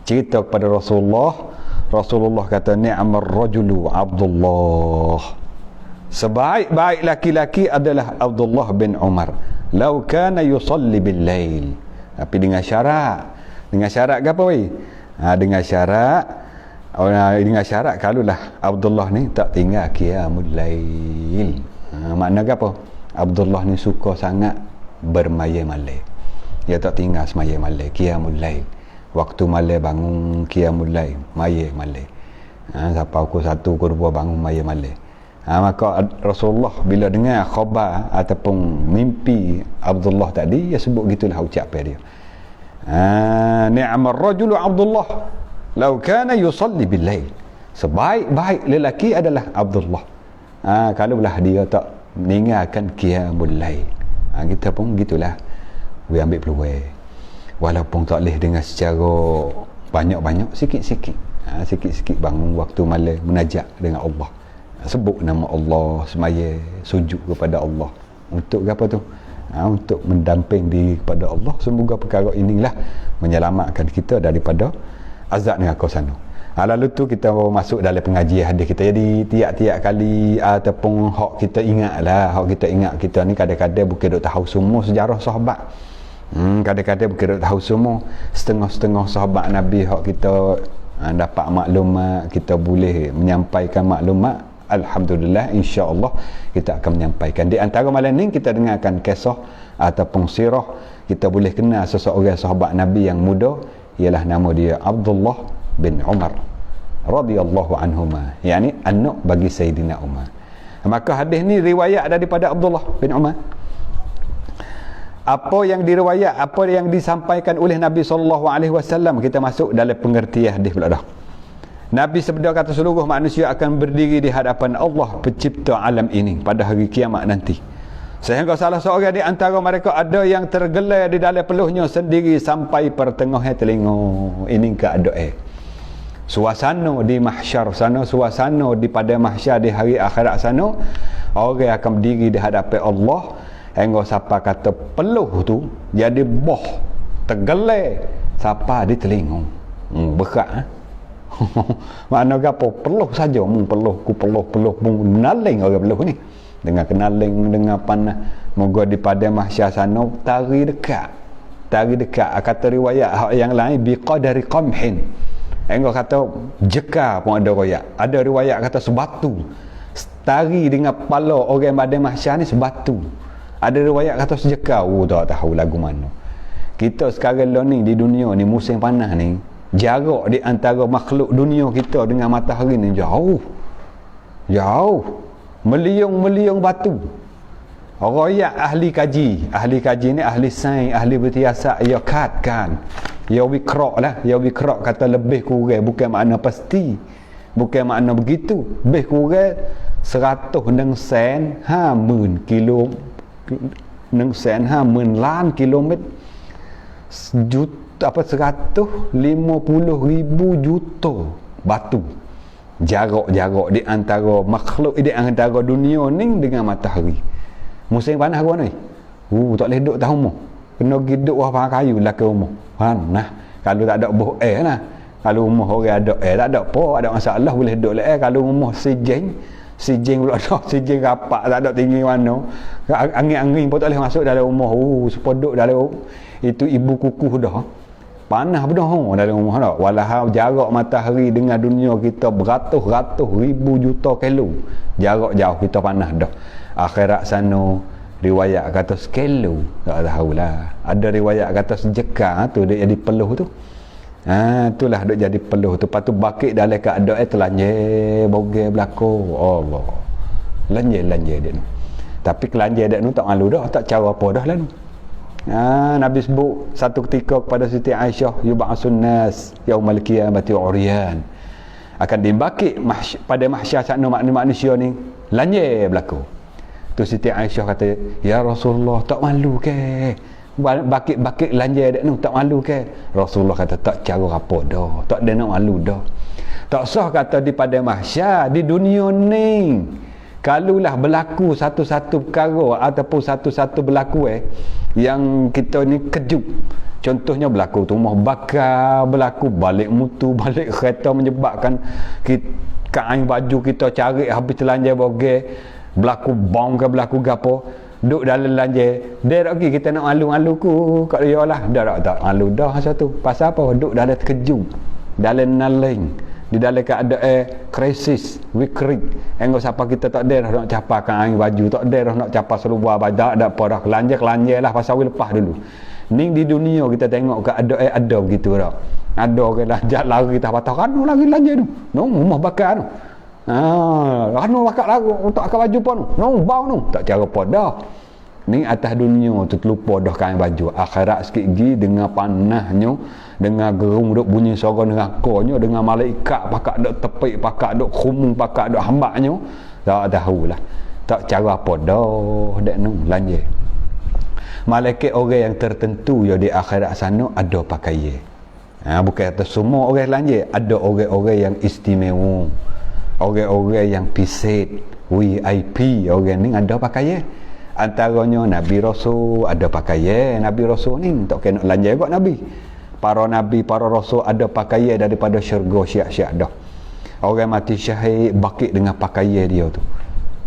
Cerita kepada Rasulullah kata ni'mar rajulu Abdullah, sebaik-baik laki-laki adalah Abdullah bin Umar, law kana yusalli bil lail. Tapi dengan syarat ke apa weh? Dengan syarat kalulah Abdullah ni tak tinggal qiyamul lail. Makna ke apa? Abdullah ni suka sangat bermaya malam. Dia tak tinggal semaya malam, qiyamul lail. Waktu malam bangun qiyamul lail, maya malam. Sampai pukul 1 pukul 2 bangun maya malam. Maka Rasulullah bila dengar khabar ataupun mimpi Abdullah tadi, dia sebut gitulah ucapan dia. Ni'mar rajulu Abdullah law kana yusalli bil lail. Sebaik-baik lelaki adalah Abdullah. Kalaulah dia tak meninggalkan qiyamul lail. Kita pun gitulah. We ambil peluang. Walaupun tak boleh dengan secara banyak-banyak, sikit-sikit. Sikit-sikit bangun waktu malam munajat dengan Allah. Sebut nama Allah, semaya sujud kepada Allah. Untuk apa tu? untuk mendamping diri kepada Allah. Semoga perkara inilah menyelamatkan kita daripada azab neraka sana. Lalu tu kita masuk dalam pengajian hadis kita. Jadi tiap-tiap kali ataupun hak kita ingat kita ni kadang-kadang bukan duk tahu semua sejarah sahabat. Kadang-kadang bukan duk tahu semua, setengah-setengah sahabat Nabi hak kita dapat maklumat, kita boleh menyampaikan maklumat. Alhamdulillah, insya-Allah kita akan menyampaikan. Di antara malam ni kita dengarkan kisah ataupun sirah, kita boleh kenal seseorang sahabat Nabi yang muda, ialah nama dia Abdullah bin Umar radhiyallahu anhuma, yakni anak bagi Sayyidina Umar. Maka hadis ni riwayat daripada Abdullah bin Umar. Apa yang diriwayat, apa yang disampaikan oleh Nabi SAW, kita masuk dalam pengertian hadis pula dah. Nabi sebeda kata seluruh manusia akan berdiri di hadapan Allah pencipta alam ini pada hari kiamat nanti. Sehingga salah seorang di antara mereka ada yang tergelar di dalam peluhnya sendiri sampai pertengahan telinga. Ini keadaan suasana di mahsyar sana, suasana di pada mahsyar di hari akhirat sana. Orang akan berdiri di hadapan Allah hingga siapa kata peluh tu jadi boh tergelar siapa di telinga. Berat makna gapo peluh saja peluh menaling orang peluh ni dengan kenaling dengan panah. Moga di pada mahsyar sana tari dekat kata riwayat yang lain biqadari qamhin, engkau kata jeka pun ada riwayat kata sebatu tari dengan kepala orang pada mahsyar ni sebatu. Ada riwayat kata sejeka. Tak tahu lagu mana. Kita sekarang ni di dunia ni musim panas ni, jarak di antara makhluk dunia kita dengan matahari ni jauh meliung batu. Royak ahli kaji ni, ahli sains, ahli bersiasat, ia kadkan, ia wikrak kata lebih kurang, bukan makna pasti, bukan makna begitu, lebih kurang 100 neng sen hamun kilo neng sen hamun lan kilometer juta 150,000 juta batu jarak di antara makhluk, di antara dunia ni dengan matahari. Musim panas gua ni tak boleh duduk tahu rumah, kena duduk bawah kayu belakang rumah panas. Kalau tak ada buh lah, kalau rumah orang ada tak ada apa, ada masalah, boleh duduk lah. Kalau rumah sijeng pula dah, sijeng rapat, tak ada tinggi mana, angin pun tak boleh masuk dalam rumah. Sepodok dalam itu ibu kukuh dah, panas bedah dalam rumah dah. Walau jarak matahari dengan dunia kita beratus-ratus ribu juta kilo, jarak jauh kita panas dah. Akhirat sana riwayat kata sekilo, tak tahulah. Ada riwayat kata sejeka tu dia jadi peluh tu. Itulah duk jadi peluh tu. Lepas tu bakit dalam keadaan telanjir bogel belako. Allah, lanjir dia tu. Tapi kelanjir dia tu tak malu dah, tak cara apa dah lah tu. Nabi sebut satu ketika kepada Siti Aisyah, yub'asun nas yaumal qiyamati uryan, akan dibakit pada mahsyar sana manusia ni lanjir belako. Tu Siti Aisyah kata, ya Rasulullah, tak malu ke bakit lanjir dia tu, tak malu ke? Rasulullah kata, tak cara apa dah, tak ada nak malu dah. Tak sah kata di pada mahsyar di dunia ni, kalulah berlaku satu-satu perkara ataupun satu-satu berlaku yang kita ni kejut. Contohnya berlaku rumah bakar, berlaku balik mutu, balik kereta menyebabkan kain baju kita cari habis telanjang bogel, berlaku bom ke berlaku gapo, duduk dalam lanjir dia tak pergi kita nak malu-malu ku kat dia lah, dah tak malu dah satu. Pasal apa? Duduk dalam terkejut, dalam naling, di dalam keadaan krisis, wikrik. Engkau siapa kita tak ada nak capakan angin baju, tak ada nak capa seluar baju, tak ada apa dah, kelanjir lah pasal lepas dulu. Ni di dunia kita tengok keadaan ada begitu dah. Ada orang lanjak lari kita patah kan lagi lanjir tu. Rumah bakar tu. Rano bakar lagu tak akan baju pun. Bau tu. Tak cara apa dah. Ni atas dunia tu terlupa dah kain baju. Akhirat sikit lagi dengan panahnya, dengan gerung duk bunyi suara neraka-nya, dengan malaikat pakak duk tepik, pakak duk khumung, pakak duk hambaknya. Tak tahulah. Tak cara apa dah dak nu lanjir. Malaikat orang yang tertentu ya di akhirat sana ada pakaian. Bukan kata semua orang lanjir, ada orang-orang yang istimewa. Orang-orang yang piset, VIP, orang ni ada pakaian. Antaranya Nabi Rasul ada pakaian. Nabi Rasul ni tak kena lanjai kot Nabi. Para Nabi, para Rasul ada pakaian daripada syurga syiak-syiak dah. Orang mati syahid bakit dengan pakaian dia tu.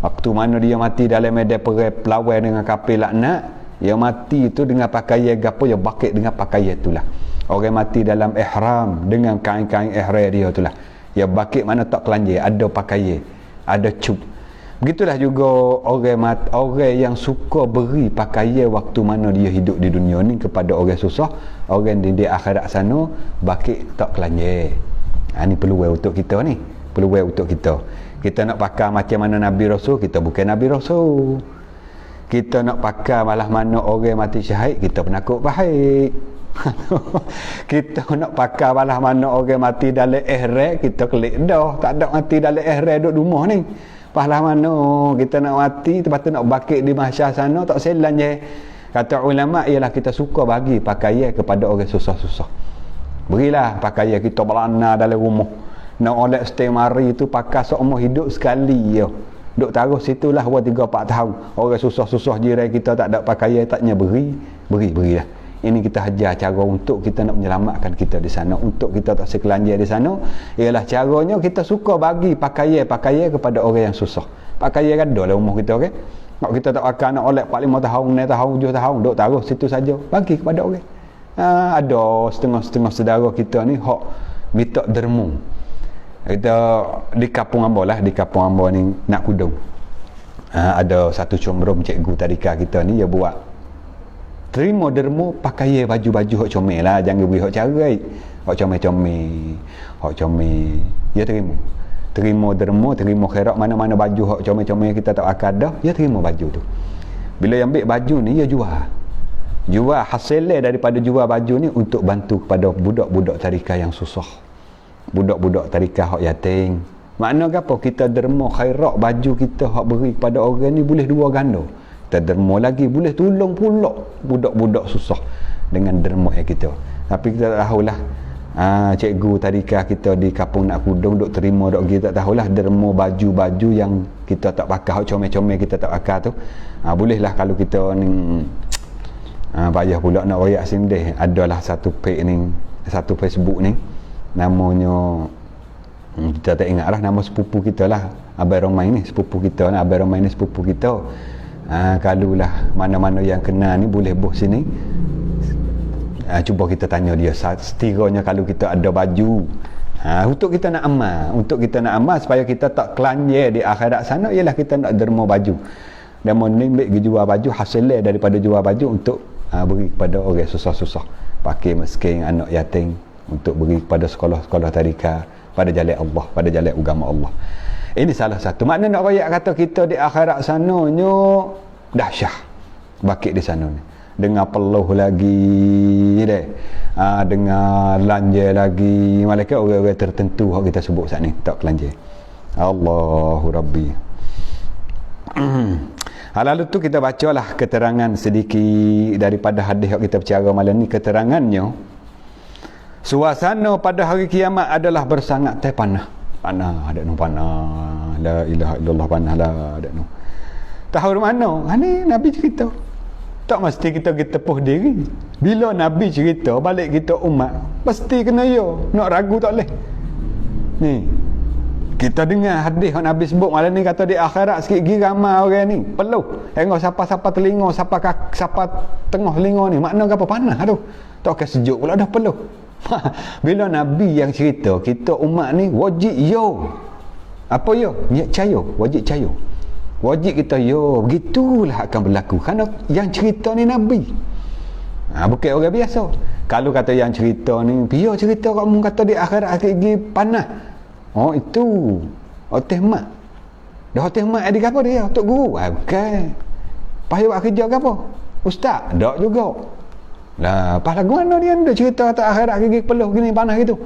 Waktu mana dia mati dalam medan perang pelawai dengan kapil laknat, dia mati tu dengan pakaian gapo, dia bakit dengan pakaian itulah. Orang mati dalam ihram dengan kain-kain ihram dia itulah. Dia bakit mana tak kelanjai, ada pakaian, ada cub. Begitulah juga orang yang suka beri pakaian waktu mana dia hidup di dunia ni kepada orang susah, orang di akhirat sana bakit tak kelanjai. Ni peluang untuk kita ni, peluang untuk kita. Kita nak pakai macam mana Nabi Rasul, kita bukan Nabi Rasul. Kita nak pakai malah mana orang mati syahid, kita penakut baik. Kita nak pakai malah mana orang mati dalam ihram, kita kelik dah. Tak ada mati dalam ihram duduk rumah ni. Pahala mana kita nak mati, lepas tu nak bakit di mahsyar sana, tak selan je. Kata ulama ialah kita suka bagi pakaian kepada orang susah-susah. Berilah pakaian kita berlana dalam rumah. Nak oleh stay mari tu pakai seumur hidup sekali je. Duk taruh situlah buat 3-4 tahun. Orang susah-susah jiran kita tak ada pakaian, taknya berilah. Ini kita hajar cara untuk kita nak menyelamatkan kita di sana, untuk kita tak sekelanjir di sana. Ialah caranya kita suka bagi pakaian kepada orang yang susah. Pakaian kan ada lah rumah kita, okey. Kalau kita tak pakai nak oleh 4-5 tahun, 6 tahun, 7 tahun, duk taruh situ saja, bagi kepada orang. Ada setengah-setengah saudara kita ni hak minta derma. Kita di kampung Amba lah, di kampung Amba ni nak kudung. Ada satu combrom cikgu tadika kita ni, dia buat terima derma pakaian baju-baju hak comel lah, jangan beri hak carai, hak comel dia terima derma, terima khairat, mana-mana baju hak comel-comel kita tak akan dah, dia terima baju tu. Bila yang ambil baju ni, dia jual hasilnya daripada jual baju ni untuk bantu kepada budak-budak tadika yang susah, budak-budak tadika hak yatim. Makna apa? Kita derma khairat baju kita hak beri kepada orang ni boleh 2 ganda. Kita derma lagi boleh tolong pula budak-budak susah dengan derma kita. Tapi kita tak tahulah, cikgu tadika kita di kampung nak kudung duk terima duk kita tak tahulah derma baju-baju yang kita tak pakai, hak comel-comel kita tak pakai tu. Bolehlah kalau kita ni payah pula nak royak sindih. Adalah satu page ni, satu Facebook ni, namanya kita tak ingat lah nama sepupu kita lah, Abang Romai ni sepupu kita lah. Abang Romai ni sepupu kita. Kalulah mana-mana yang kena ni boleh bos sini, cuba kita tanya dia setiranya kalau kita ada baju untuk kita nak amal, supaya kita tak kelanjir di akhirat sana, ialah kita nak derma baju. Dan ni ambil jual baju, hasilnya daripada jual baju untuk beri kepada orang susah-susah, pakai miskin, anak yatim, untuk beri kepada sekolah-sekolah tadika, pada jalan Allah, pada jalan agama Allah. Ini salah satu makna nak royak kata kita di akhirat sananya dahsyat bakit di sana ni, dengan peluh lagi deh, dengan lanja lagi, malaikat orang-orang tertentu yang kita sebut saat ni tak kelanja. Allahu Rabbi. Lalu tu kita bacalah keterangan sedikit daripada hadis yang kita bicara malam ni. Keterangannya, suasana pada hari kiamat adalah bersangat panah. Ada no panah, la ilaha illallah, panah lah ada no. Tahu mana? Ni Nabi cerita. Tak mesti kita tepuh diri. Bila Nabi cerita balik kita umat, pasti kena nak ragu tak boleh. Ni kita dengar hadis yang Nabi sebut malam ni, kata di akhirat sikit lagi ramai orang ni peluh. Tengok siapa telinga, siapa tengah telinga ni, makna apa? Panah tu. Tak kena sejuk pula dah peluh. Bila Nabi yang cerita, kita umat ni wajib apa niat cayo, wajib cayo, wajib kita begitulah akan berlaku, kerana yang cerita ni Nabi, bukan orang biasa. Kalau kata yang cerita ni cerita kamu kata di akhirat gigi panah, itu oteh mak dah, oteh mak adik apa dia untuk guru, bukan payah buat kerja ke apa ustaz, tak juga lah. Pas lagu mana dia cerita tak akhirat gigi peluh gini panah gitu.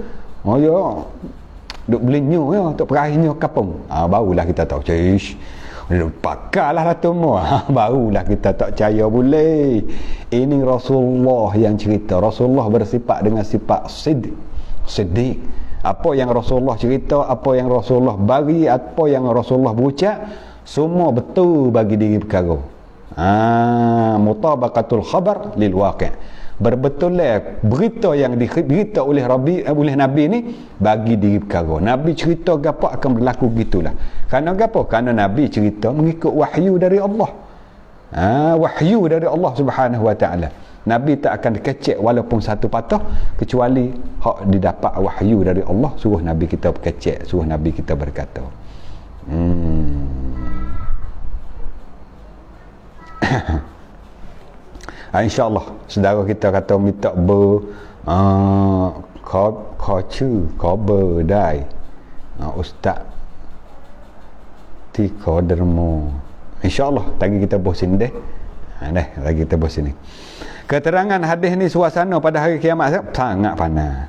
Duk belinyu untuk perahinya kapung. Barulah kita tak percaya. Pakailah tu semua. Barulah kita tak percaya boleh. Ini Rasulullah yang cerita. Rasulullah bersifat dengan sifat siddiq. Apa yang Rasulullah cerita, apa yang Rasulullah bagi, apa yang Rasulullah berucap, semua betul bagi diri perkara. Mutabaqatul khabar lil waqi'. Berbetullah berita yang diberita oleh Nabi ni bagi diri perkara. Nabi cerita gapo akan berlaku gitulah. Kerana gapo? Kerana Nabi cerita mengikut wahyu dari Allah. Wahyu dari Allah Subhanahu wa taala. Nabi tak akan dikecek walaupun satu patah kecuali hak didapat wahyu dari Allah, suruh Nabi kita berkecek, suruh Nabi kita berkata. InsyaAllah saudara kita kata minta khabar dai Ustaz Tika Dermo. InsyaAllah lagi kita boh sini deh. Lagi kita boh sini. Keterangan hadis ni suasana pada hari kiamat sangat panas.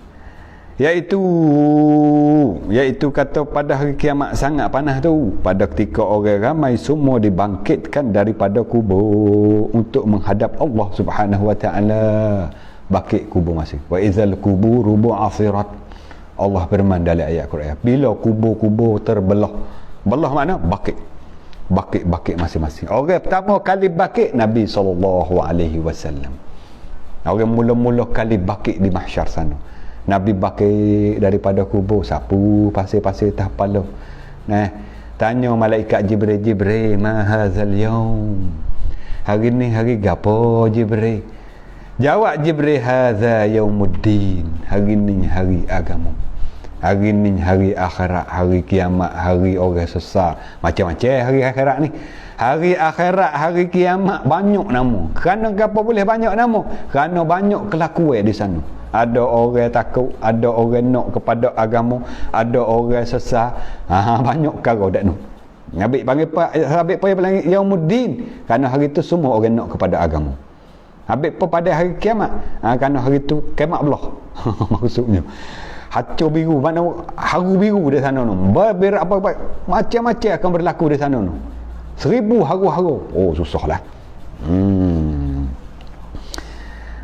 Iaitu kata pada hari kiamat sangat panas tu, pada ketika orang ramai semua dibangkitkan daripada kubur untuk menghadap Allah Subhanahu wa taala. Bangkit kubur masing. Wa idzal quburu bu'athirat. Allah firman dalam ayat Quran, bila kubur-kubur terbelah. Belah makna bangkit. Bangkit masing-masing. Orang pertama kali bangkit Nabi SAW. Orang mula-mula kali bangkit di mahsyar sana. Nabi bangkit daripada kubur, sapu pasir-pasir atas kepala. Tanya malaikat Jibril, ma hadzal yaum? Hari ni hari gapo Jibril? Jawab Jibril, hadza yaumuddin. Hari ni hari agama. Hari ni hari akhirat, hari kiamat, hari orang sesat. Macam-macam hari akhirat ni. Hari akhirat, hari kiamat banyak nama. Kerana apa boleh banyak nama? Kerana banyak kelakuan di sana. Ada orang takut, ada orang nak kepada agama, ada orang sesat. Banyak perkara dak nu. Nabi panggil Habib panggil yaumuddin. Kerana hari tu semua orang nak kepada agama. Habib pada hari kiamat. Kerana hari tu kiamat belah. Maksudnya hancur biru, mana haru biru di sana tu. Macam-macam akan berlaku di sana tu. 1000 haru-haru. Oh, susahlah.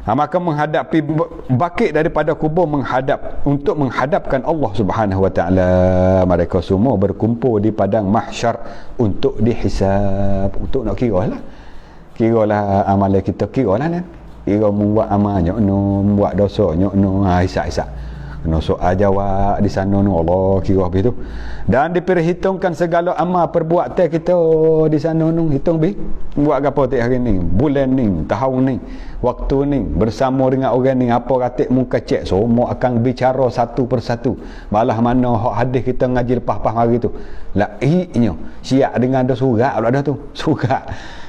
Maka menghadapi bangkit daripada kubur untuk menghadapkan Allah Subhanahu wa taala. Mereka semua berkumpul di padang mahsyar untuk dihisab, untuk nak kiralah. Kiralah amalan kita, kiralah kan. Kira membuat amal nyokno, membuat dosa nyokno, hisab-hisab. Kena soal jawab di sana nu, Allah kira habis tu. Dan diperhitungkan segala amal perbuatan kita di sana nu. Hitung buat apa tak hari ni, bulan ni, tahun ni, waktu ni, bersama dengan orang ni, apa katik muka cek, semua akan bicara satu persatu. Balah mana hak hadis kita ngaji lepas-lepas hari tu. Laiknya siap dengan ada surat pula dah tu.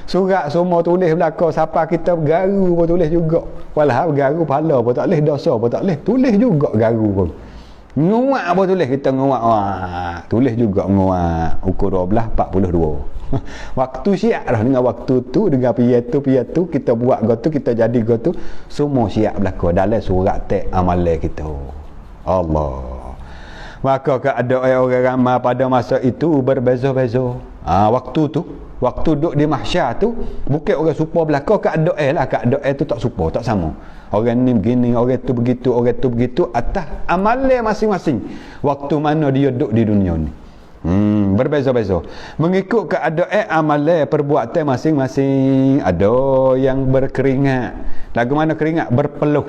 Surat semua tulis belakang, siapa kita bergaru pun tulis juga. Walau bergaru pahala pun tak boleh, dosa pun tak boleh, tulis juga garu pun. Nguak pun tulis, kita nguak. Tulis juga nguak. Ukur 12, 42. Waktu siap dah dengan waktu tu, dengan piatu kita buat gotu, kita jadi gotu, semua siap belakang dalam surat tek amalan kita. Allah. Maka keadaan orang ramai pada masa itu berbeza-beza. Waktu duduk di mahsyar tu, bukan orang supa belakang, keadaan tu tak supa, tak sama. Orang ni begini, orang tu begitu, orang tu begitu, atas amalan masing-masing. Waktu mana dia duduk di dunia ni. Berbeza-beza. Mengikut keadaan amalan perbuatan masing-masing. Ada yang berkeringat. Lagu mana keringat? Berpeluh.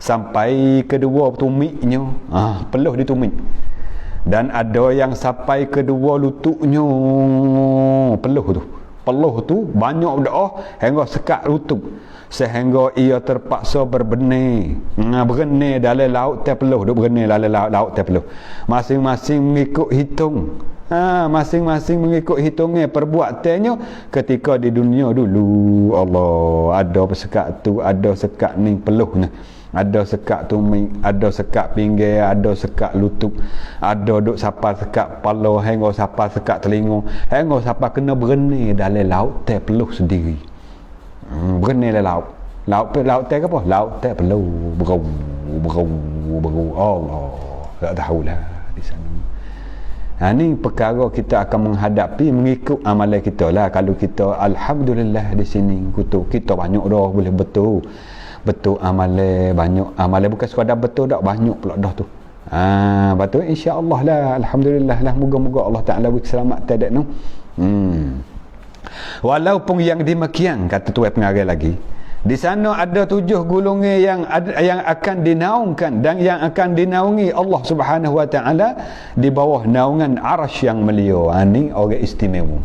Sampai kedua tumiknya. Peluh di tumik. Dan ada yang sampai kedua lututnya. Peluh tu banyak berdoa hingga sekat lutut, sehingga ia terpaksa berbenih. Berenang dalam laut teh peluh, duk berenang dalam laut teh peluh. Masing-masing mengikut hitung. Masing-masing mengikut hitungnya perbuatannya ketika di dunia dulu. Allah, ada sekat tu, ada sekat ni peluhnya. Ada sekat tuming, ada sekat pinggir, ada sekat lutut, ada duk sapa sekat kepala, hingga sapa sekat telinga, hingga sapa kena berenang dalam laut teh peluh sendiri. Berenang dalam laut teh apa? Laut teh peluh, berau. Allah, tak tahulah di sana. Ni perkara kita akan menghadapi mengikut amalan kita lah. Kalau kita alhamdulillah di sini kita banyak dah boleh betul amalan, banyak amalan, bukan sekadar betul dak, banyak pula dah tu. Betul, insya-Allah lah, alhamdulillah lah, moga-moga Allah Taala beri selamat tadak nu. Walaupun yang demikian, kata tuan pengarang lagi, di sana ada 7 golongan yang akan dinaungkan dan yang akan dinaungi Allah Subhanahu wa taala di bawah naungan arasy yang mulia. Ni orang istimewa.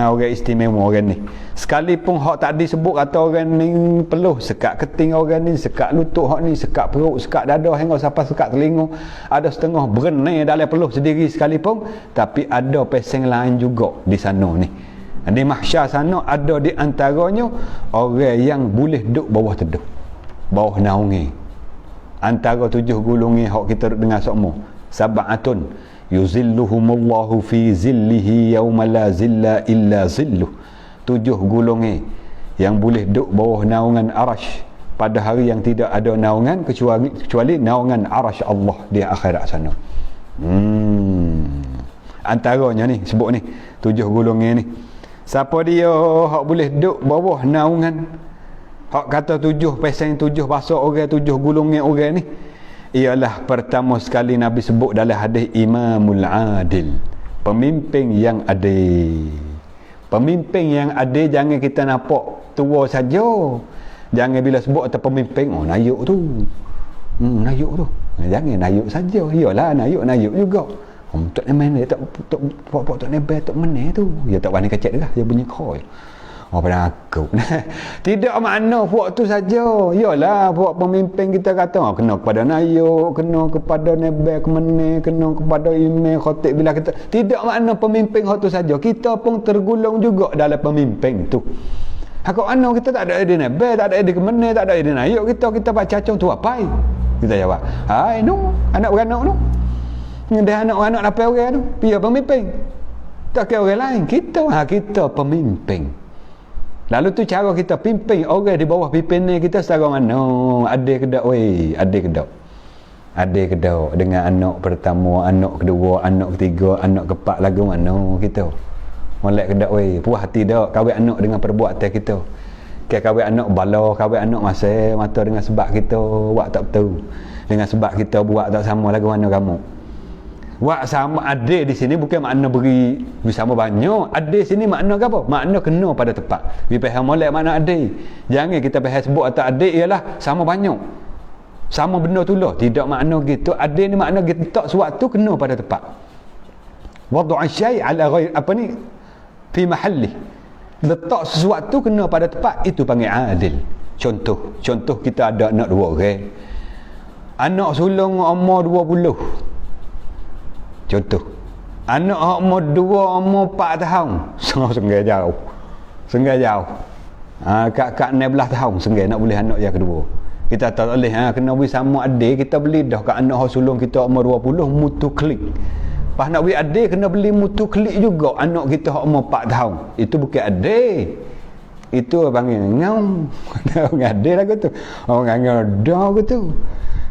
Orang istimewa orang ni. Sekalipun hak tak disebut kata orang ni peluh, sekat keting orang ni, sekat lutut hak ni, sekat perut, sekat dada hingga sampai sekat telinga, ada setengah berenai dalam peluh sendiri sekalipun, tapi ada peseng lain juga di sana ni. Di mahsyar sana ada di antaranya orang yang boleh duduk bawah teduh, bawah naungi. Antara 7 golongan hak kita dengar semua. Sab'atun yuzilluhumullahu fi zillihi yawma la zilla illa zilluh. 7 golongan yang boleh duduk bawah naungan arasy pada hari yang tidak ada naungan kecuali naungan arasy Allah di akhirat sana. Antaranya ni sebut ni 7 golongan ni. Siapa dia hak boleh duduk bawah naungan, hak kata 7 pasang 7 bahasa orang, 7 golongan orang ni, ialah pertama sekali Nabi sebut dalam hadis Imamul Adil, pemimpin yang adil. Pemimpin yang adil jangan kita nampak tua saja. Jangan bila sebut atas pemimpin, oh nayuk tu. Nayuk tu. Jangan nayuk saja. Iyalah nayuk juga. Tak mana tak nebel tak mana tu. Ya tak wani kecek dah, dia bunyi koi. Pada aku. Tidak makna puak tu saja. Iyalah puak pemimpin kita kata kena kepada nayuk, kena kepada nebel ke mana, kena kepada imam khatib bila kita. Tidak makna pemimpin hak tu saja. Kita pun tergolong juga dalam pemimpin tu. Hak ana kita tak ada idea nebel, tak ada idea ke mana, tak ada idea nayuk kita baca cacong tu apa? Kita jawab, "Hai no, anak beranak no." Dia anak-anak apa orang tu? Dia pemimpin. Tak kira orang lain. Kita pemimpin. Lalu tu cara kita pimpin orang di bawah pimpinan kita secara mana? Adik kedak weh, adik kedak dengan anak pertama, anak kedua, anak ketiga, anak keempat lagu mana kita. Molek kedak weh, puas hati dak kawin anak dengan perbuatan kita. Kawin anak bala, kawin anak mata dengan sebab kita buat tak betul. Dengan sebab kita buat tak sama lagu mana kamu. Wak sama adil di sini bukan makna beri bersama banyak. Adil sini makna apa? Makna kena pada tepat. Bi faham molek makna adil. Jangan kita faham sebut atau adil ialah sama banyak. Sama benda tu lah. Tidak makna gitu. Adil ni makna kita letak sesuatu kena pada tepat. Wad'u syai' ala ghair apa ni? Fi mahalli. Letak sesuatu kena pada tepat, itu panggil adil. Contoh kita ada anak 2 orang. Anak sulung umur 20. Contoh, anak umur 2, umur 4 tahun, sengai jauh. Kak 16 tahun sengai nak boleh anak yang kedua. Kita tak boleh kena beri sama adik, kita beli dah kat anak sulung kita umur 20 mutu klik. Pas nak beri adik kena beli mutu klik juga anak kita umur 4 tahun. Itu bukan adik. Itu panggil ngau. Orang adik lagu tu. Orang ngau tu.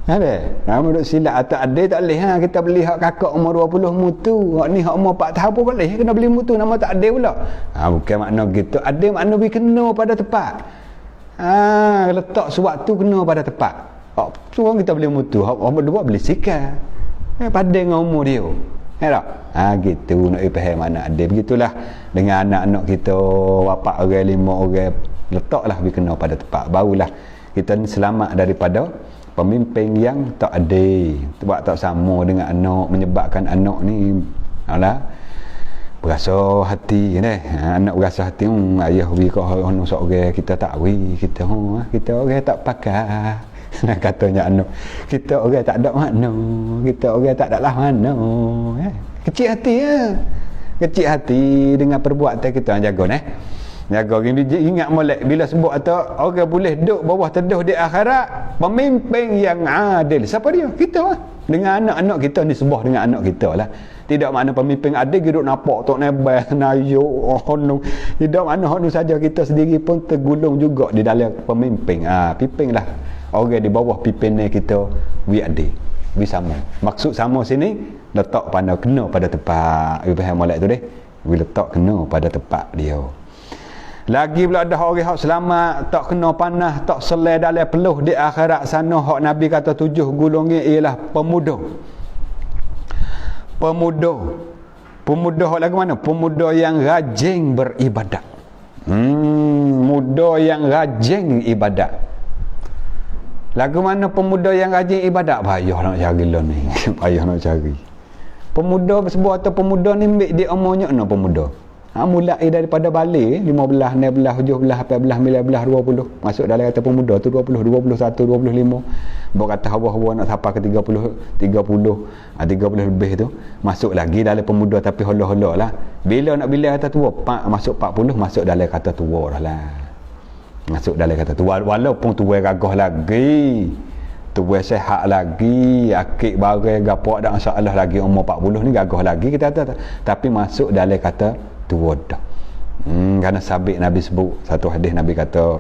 Ada. Nama duk silap atau ada tak boleh kita beli hak kakak umur 20 mutu. Hak ni hak umur 4 tahun pun boleh kena beli mutu, nama tak ada pula. Bukan makna gitu. Ada makna bi kena pada tepat. Letak sewaktu kena pada tepat. Hak tu orang kita beli mutu, hak umur 2 beli sikar. Pada dengan umur dia. Tak? Gitu nak faham mana ada. Begitulah dengan anak-anak kita, bapa orang 5 orang, letaklah bi kena pada tepat. Barulah kita ni selamat daripada pemimpin yang tak adil, buat tak sama dengan anak, menyebabkan anak ni berasa hati ni. Anak berasa hati, ayah beri kau hono seorang kita tak beri, kita orang tak pakai. Katanya anak, kita orang tak ada makna, kita orang tak ada lah makna. Kecil hati kecil hati dengan perbuatan kita. Jaga jaga ingat molek bila sebut atau orang boleh duduk bawah teduh di akhirat, pemimpin yang adil. Siapa dia? Kita lah. Dengan anak-anak kita ni, sebah dengan anak kita lah. Tidak makna pemimpin adil duduk nampak tok nebel nayuk honung. Tidak makna honung saja, kita sendiri pun tergulung juga di dalam pemimpin. Pimpin lah orang di bawah pimpinan kita wi adil, wi sama. Maksud sama sini letak pada kena pada tempat. Faham molek tu deh. Wi letak kena pada tempat dia. Lagi pula ada orang hak selamat, tak kena panah, tak selai dalam peluh di akhirat sana. Hak Nabi kata 7 golongan ialah pemuda. Pemuda lagu mana? Pemuda yang rajin beribadat. Muda yang rajin ibadat. Lagu mana pemuda yang rajin ibadat? Payah nak cari lah ni. Payah nak cari. Pemuda sebuah atau pemuda ni ambil dia umurnya no pemuda. Mulai daripada balik 15, 16, 17, 18, 19, 20. Masuk dalam kata pemuda tu 20, 21, 25. Bawa kata hawa-hawa nak sampai ke 30, 30 lebih tu. Masuk lagi dalam pemuda tapi hola-hola lah. Bila nak bila kata tua, masuk 40, masuk dalam kata tua dah lah. Masuk dalam kata tua. Walaupun tua gagah lagi, tua sehat lagi, akik barang gapo ada masalah lagi, umur 40 ni gagah lagi kita kata. Tapi masuk dalam kata tua dah. Kerana sabit Nabi sebut satu hadis, Nabi kata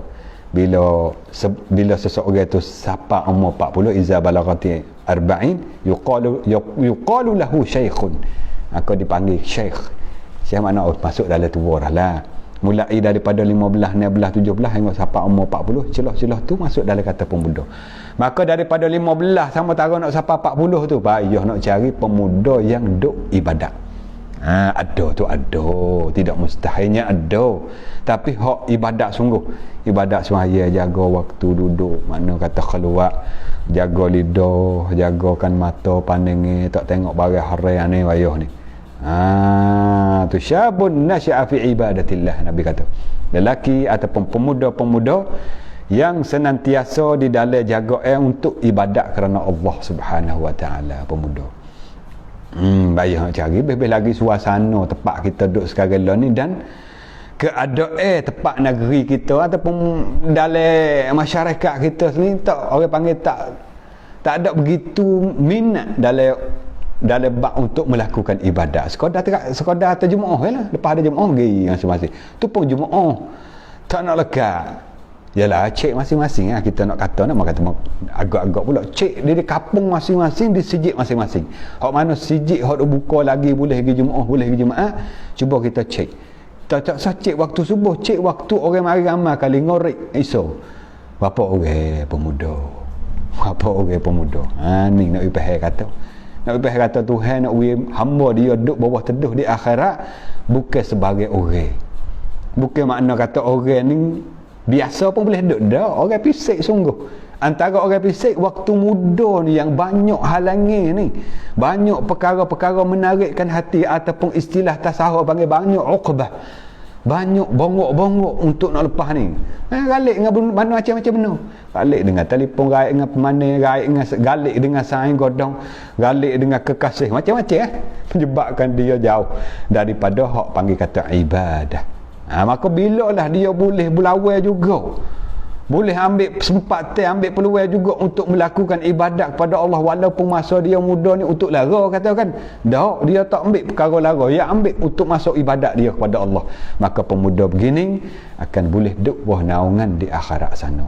bila seseorang itu sampai umur 40, iza balagati arba'in yuqalu lahu syaikhun, maka dipanggil syekh. Syekh makna masuk dalam tua dah lah. Mulai daripada 15, 16, 17 hingga sampai umur 40, celah-celah tu masuk dalam kata pemuda. Maka daripada 15 sama tara nak sampai 40 tu payah nak cari pemuda yang duk ibadat. Ada tu ada, tidak mustahilnya ada, tapi hak ibadat sungguh, ibadat semaya, jaga waktu duduk, mana kata keluar, jaga lidah, jagakan mata pandang, tak tengok barang haram ni payah ni. Tu syabun nasya'a fi ibadatillah, Nabi kata lelaki ataupun pemuda-pemuda yang senantiasa di dalam jaga untuk ibadat kerana Allah Subhanahu wa taala. Pemuda bayar nak cari lebih lagi suasana tempat kita duduk sekarang ni dan keadaan tempat negeri kita ataupun dalam masyarakat kita sini, tak orang panggil tak ada begitu minat dalam bab untuk melakukan ibadat. Sekadar terjemaah je lah. Lepas ada jemaah pergi masing-masing. Tu pun jemaah tak nak lekat. Yalah, cek masing-masing lah. Kita nak kata nak kata agak-agak pula. Cek di kampung masing-masing, di sijik masing-masing. Hak mana sijik hak duk buka lagi boleh pergi jemaah, boleh pergi jemaah. Cuba kita cek. Tak cek waktu subuh, cek waktu orang mari ramai kali ngorek iso. Berapa orang pemuda? Berapa orang pemuda? Ni nak ipah kata. Nak ipah kata Tuhan nak hamba dia duduk bawah teduh di akhirat bukan sebagai orang. Bukan makna kata orang ni biasa pun boleh duduk dah. Orang pisik sungguh. Antara orang pisik waktu muda ni yang banyak halangi ni, banyak perkara-perkara menarikkan hati ataupun istilah tasawuf panggil banyak uqbah, banyak bongok-bongok untuk nak lepas ni. Galik dengan mana macam-macam benda. Galik dengan telefon, galik dengan pemandai, galik dengan saing godong, galik dengan kekasih, macam-macam menyebabkan dia jauh daripada hak panggil kata ibadah. Maka bila lah dia boleh berlawan juga, boleh ambil kesempatan, ambil peluang juga untuk melakukan ibadat kepada Allah walaupun masa dia muda ni untuk lara katakan. Tak, dia tak ambil perkara lara, dia ambil untuk masuk ibadat dia kepada Allah. Maka pemuda begini akan boleh duduk buah naungan di akhirat sana.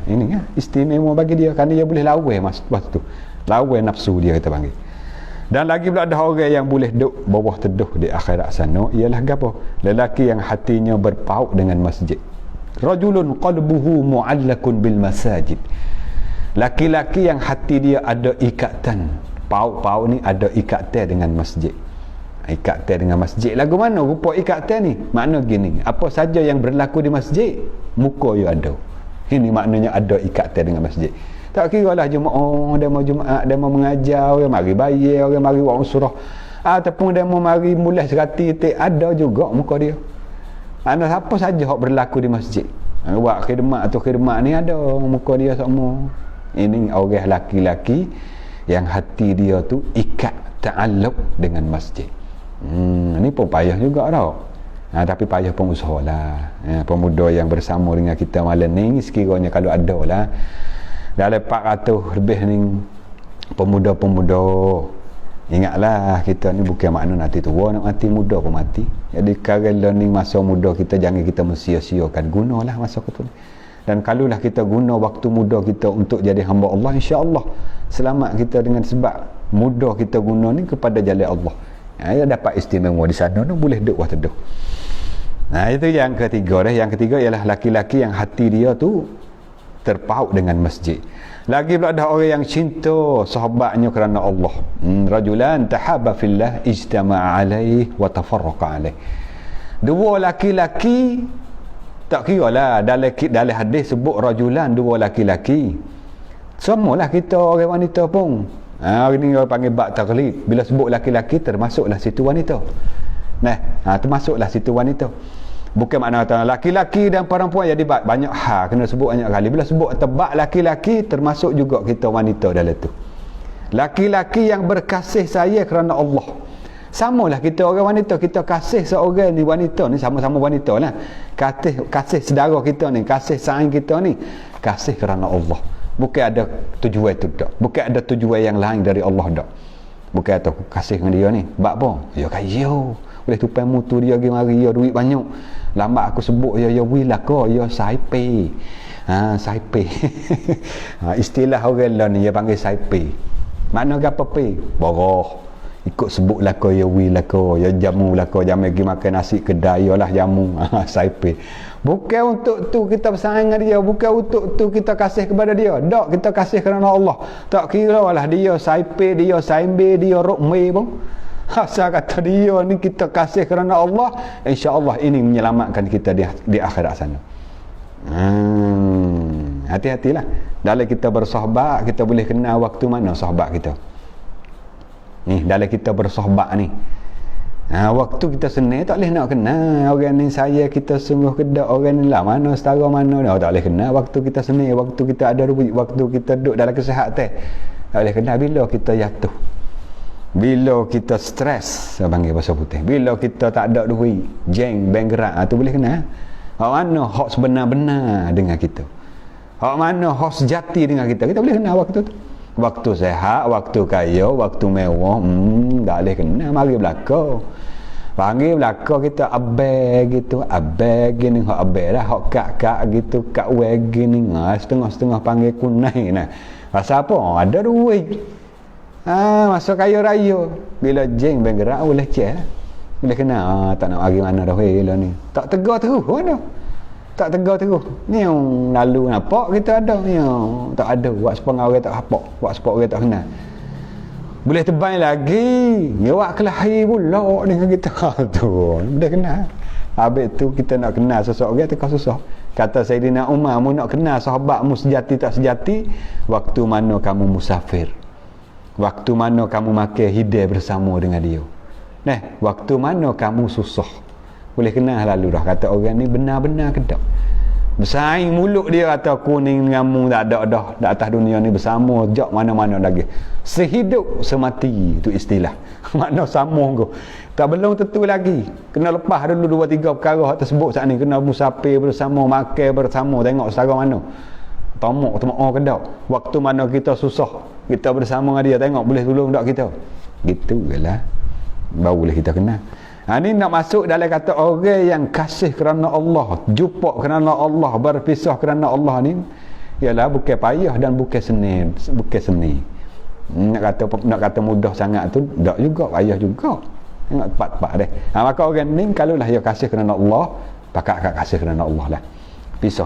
Ini kan istimewa bagi dia kerana dia boleh lawan masa tu. Lawan nafsu dia kita panggil. Dan lagi pula ada orang yang boleh duduk bawah teduh di akhirat sana, ialah apa? Lelaki yang hatinya berpaut dengan masjid. Rajulun qalbuhu mu'allakun bil masajid. Laki-laki yang hati dia ada ikatan. Paut-paut ni ada ikatan dengan masjid. Ikatan dengan masjid. Lagu mana rupa ikatan ni? Makna gini, apa saja yang berlaku di masjid, muka you ada. Ini maknanya ada ikatan dengan masjid. Tak kira lah jemaah, dia mau Jumaat, dia mau mengajar, orang mari bayar, orang mari buat usrah, ataupun dia mau mari mulai serati, ada juga muka dia. Mana apa saja hak berlaku di masjid. Buat khidmat atau khidmat ni ada muka dia semua. Ini orang laki-laki yang hati dia tu ikat ta'alluq dengan masjid. Ini pun payah juga tau. Tapi payah pun usahalah. Pemuda yang bersama dengan kita malam ni sekiranya kalau ada lah dalam 400 lebih ni pemuda-pemuda, ingatlah kita ni bukan makna nanti tua nak mati, muda pun mati. Jadi kalau ni masa muda kita jangan kita mensia-siakan, gunalah masa tu. Dan kalaulah kita guna waktu muda kita untuk jadi hamba Allah, insya-Allah selamat kita dengan sebab muda kita guna ni kepada jalan Allah. Ya dapat istimewa di sana tu, boleh duduk waktu teduh. Itu yang ketiga dah. Yang ketiga ialah laki-laki yang hati dia tu terpaut dengan masjid. Lagi pula ada orang yang cinta sahabatnya kerana Allah. Rajulan tahabba fillah ijtama'a alaihi wa tafarraqa alaihi. Dua laki-laki, tak kira lah dalam hadis sebut rajulan, dua laki-laki. Semualah kita orang wanita pun. Hari ni orang panggil bab taglib. Bila sebut laki-laki termasuklah situ wanita. Termasuklah situ wanita. Bukan makna kata laki-laki dan perempuan jadi bab banyak hal kena sebut banyak kali. Bila sebut bab laki-laki termasuk juga kita wanita dalam tu. Laki-laki yang berkasih sayang kerana Allah. Samalah kita orang wanita, kita kasih seorang ni wanita ni, sama-sama wanita lah. Kasih saudara kita ni, kasih sayang kita ni, kasih kerana Allah. Bukan ada tujuan tu tak. Bukan ada tujuan yang lain dari Allah tak. Bukan ada kasih dengan dia ni. Bab apa? Ya kaya. Boleh tupai mutu dia pergi mari, ya duit banyak. Lambat aku sebut ya wilah ko, ya saipe. Saipe. Istilah orang lah ni dia panggil saipe. Makna apa pe? Boroh. Ikut sebut lah ko, ya wilah ko, ya jamu lah ko, jamu pergi makan nasi kedai, yalah jamu. Saipe. Bukan untuk tu kita bersama dengan dia, bukan untuk tu kita kasih kepada dia. Tak, kita kasih kerana Allah. Tak kira lah dia saipe, dia saimbe, dia rokme pun. Asal kata dia ni kita kasih kerana Allah, insya-Allah ini menyelamatkan kita di akhirat sana. Hati-hatilah. Dalam kita bersahabat, kita boleh kenal waktu mana sahabat kita. Ni dalam kita bersahabat ni. Waktu kita senang tak boleh nak kenal orang ni saya kita sungguh kedak, orang ni lah mana setara mana dah tak boleh kenal. Waktu kita senang, waktu kita ada duit, waktu kita duduk dalam kesihatan tak boleh kenal. Bila kita jatuh, bila kita stres, saya panggil bahasa putih, bila kita tak ada duit, jeng bank gerak, tu boleh kenal. Hak mana hak sebenar-benar dengan kita, hak mana hak sejati dengan kita, kita boleh kenal waktu tu. Waktu sehat, waktu kaya, waktu mewah, tak boleh kenal. Mari belakang, panggil belakang kita abeg gitu, abeg gini, hak abeg dah, hak kak gitu, kak weg gini, setengah-setengah panggil kunai. Pasal apa? Ada duit. Masuk kaya raya, bila jeng bank gerak boleh cek, boleh kenal. Tak nak bagi mana dah lah ni, tak tegar terus mana, tak tegar terus ni yang lalu nampak kita ada ni tak ada, buat sepengah orang tak hafak, buat sepengah orang tak kenal, boleh tebal lagi ngewak kelahi pula dengan kita. Tu boleh kenal. Habis tu kita nak kenal seseorang tu susah. Kata Sayyidina Umar, mu nak kenal sahabatmu sejati tak sejati waktu mana kamu musafir, waktu mana kamu makan hidai bersama dengan dia, waktu mana kamu susah, boleh kenal lalu dah. Kata orang ni benar-benar ke tak, bersaing mulut dia kata aku ni dengan mu tak ada dah di atas dunia ni bersama jak mana-mana lagi, sehidup semati, itu istilah. Makna sama kau tak belum tentu lagi, kena lepas dulu 2-3 perkara tersebut saat ni, kena musafir bersama, makan bersama, tengok setara mana tamak ke tak, waktu mana kita susah kita bersama dengan dia, tengok boleh tolong tak kita, gitu lah baru boleh kita kenal. Ini nak masuk dalam kata orang yang kasih kerana Allah, jumpa kerana Allah, berpisah kerana Allah ni ialah bukan payah dan bukan seni, nak kata mudah sangat tu tak juga, payah juga, tengok tepat-tepat deh. Maka orang ni kalau lah dia kasih kerana Allah, pakak kasih kerana Allah lah. Pisah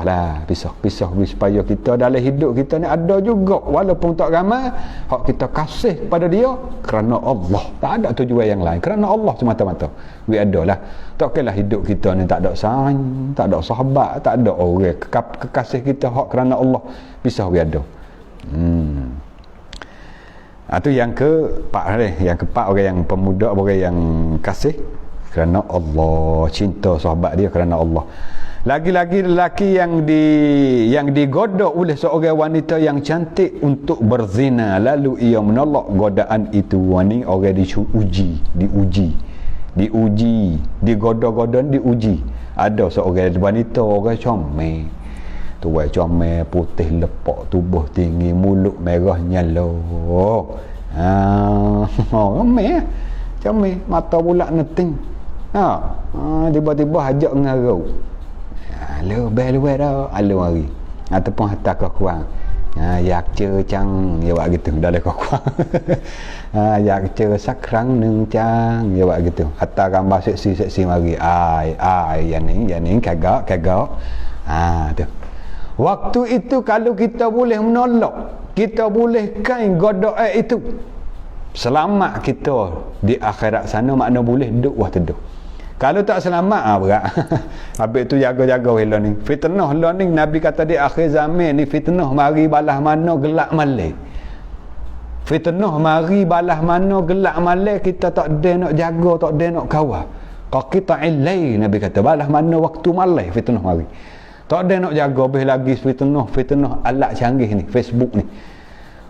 supaya kita dalam hidup kita ni ada juga walaupun tak ramai hak kita kasih pada dia kerana Allah, tak ada tujuan yang lain, kerana Allah semata-mata. We adalah takkanlah hidup kita ni tak ada saing, tak ada sahabat, tak ada orang kekasih kita hak kerana Allah, pisah we ada. Itu yang keempat. Yang keempat, orang yang pemuda, orang yang kasih kerana Allah, cinta sahabat dia kerana Allah. Lagi-lagi lelaki yang digodok oleh seorang wanita yang cantik untuk berzina, lalu ia menolak godaan itu. Ni orang diuji, digodok-godok, diuji. Ada seorang wanita, orang comel, tuai comel, putih lepak, tubuh tinggi, mulut merah nyala. Comel, mata bulat neting. Tiba-tiba ajak ngarau. Lebih dah alu hari ataupun hatta kau kurang yak cang dia buat gitu dah kau kurang yak sakrang neng cang dia buat gitu, hatta gambar seksi mari ai yang ni kagak tu Waktu itu kalau kita boleh menolak, kita boleh kain godok itu, selamat kita di akhirat sana, makna boleh duduk waktu teduh. Kalau tak selamat, berat. Habis tu jaga-jaga lah ni. Fitnah lah ni, Nabi kata di akhir zaman ni, fitnah mari balah mana gelak malai. Fitnah mari balah mana gelak malai, kita tak ada nak jaga, tak ada nak kawal. Qaqita'il lail, Nabi kata, balah mana waktu malai fitnah mari. Tak ada nak jaga, lebih lagi fitnah alat canggih ni, Facebook ni.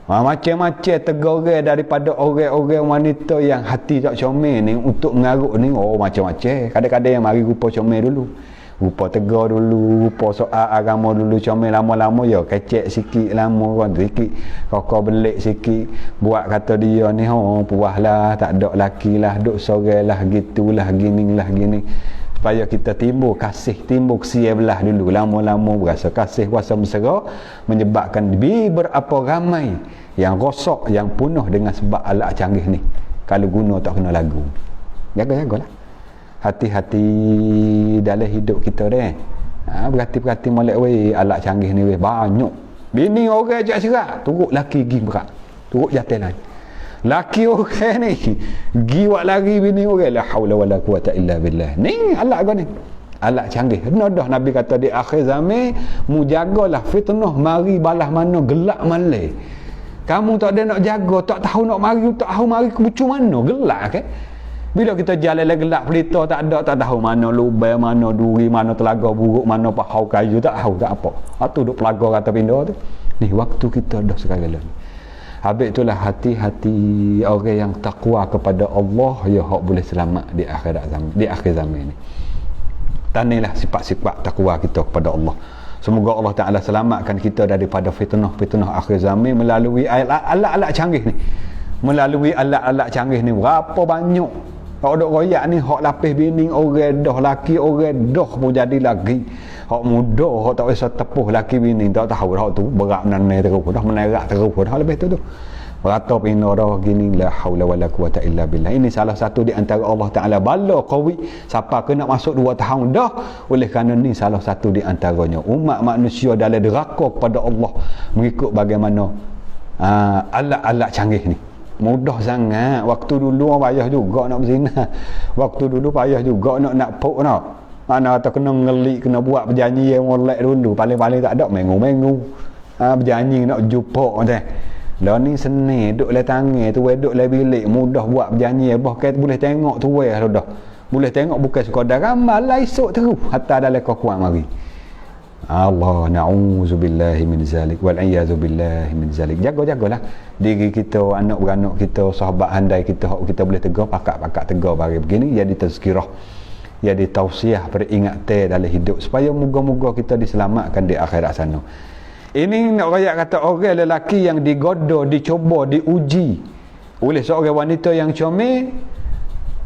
Macam-macam tegur daripada orang-orang wanita yang hati tak comel ni untuk mengarut ni. Macam-macam. Kadang-kadang yang mari rupa comel dulu, rupa tegur dulu, rupa soal agama dulu, comel lama-lama ya kecek sikit, lama kan sikit kokor belik sikit, buat kata dia ni puas lah, tak ada laki lah, duk sorang lah, gitulah, gini lah, gini. Supaya kita timbul kasih, timbul kesia belah dulu, lama-lama berasa kasih, rasa mesra, menyebabkan berapa ramai yang rosak, yang punah dengan sebab alat canggih ni. Kalau guna tak kena lagu, jaga-jagalah, hati-hati dalam hidup kita deh. Berhati-hati molek weh, alat canggih ni weh banyak. Bini orang ajak serak, turut laki pergi berat, turut jatuh lain. Laki orang ni gi buat lari bini orang, la haula wala quwata illa billah. Ni alat kau ni, alat canggih. Dah Nabi kata di akhir zaman mujagalah fitnah mari balah mana gelak malai. Kamu tak ada nak jaga, tak tahu nak mari, tak tahu mari ke bucu mana, gelak ke? Bila kita jalan lagi gelak pelita, tak ada, tak tahu mana lubang, mana duri, mana telaga buruk, mana pahau kayu, tak tahu, tak apa. Tu duk pelaga kata pindah tu. Ni waktu kita dah sekarang ni. Habis itulah hati-hati orang yang takwa kepada Allah, ya hak boleh selamat di akhirat zaman, di akhir zaman ni. Tanilah sifat-sifat takwa kita kepada Allah. Semoga Allah Ta'ala selamatkan kita daripada fitnah-fitnah akhir zaman melalui alat-alat canggih ni. Melalui alat-alat canggih ni berapa banyak hak duk royak ni, hak lapis bini orang dah, laki orang dah pun jadi lagi. Hak muda, hak tak bisa tepuh laki bini, tak tahu hak tu berat menanai terus, dah menerak terus dah lebih tu. Rata pina dah gini, la haula wala quwata illa billah. Ini salah satu di antara Allah Ta'ala bala qawi siapa kena masuk 2 tahun dah. Oleh kerana ni salah satu di antaranya umat manusia dalam deraka kepada Allah mengikut bagaimana alat-alat canggih ni. Mudah sangat. Waktu dulu payah juga nak berzina. Waktu dulu payah juga nak pok nak. Mana kata kena ngelik, kena buat berjanji yang molek dulu. Paling-paling tak ada minggu-minggu. Berjanji nak jumpa macam. Lah ni seni duk le tangan tu, duk le bilik, mudah buat berjanji, bahkan boleh tengok tu dah. Boleh tengok bukan sekadar ramal lah, esok terus hatta dalam kekuatan mari. Allah na'udzubillahi min zalik wal a'yadzu billahi min zalik. Jaga-jagalah diri kita, anak beranak kita, sahabat handai kita, kita boleh tegur, pakak-pakak tegur bagi begini, jadi tazkirah, jadi tausiah, peringatan dalam hidup supaya moga-moga kita diselamatkan di akhirat sana. Ini nak rakyat kata orang lelaki yang digoda, dicoba, diuji oleh seorang wanita yang comel,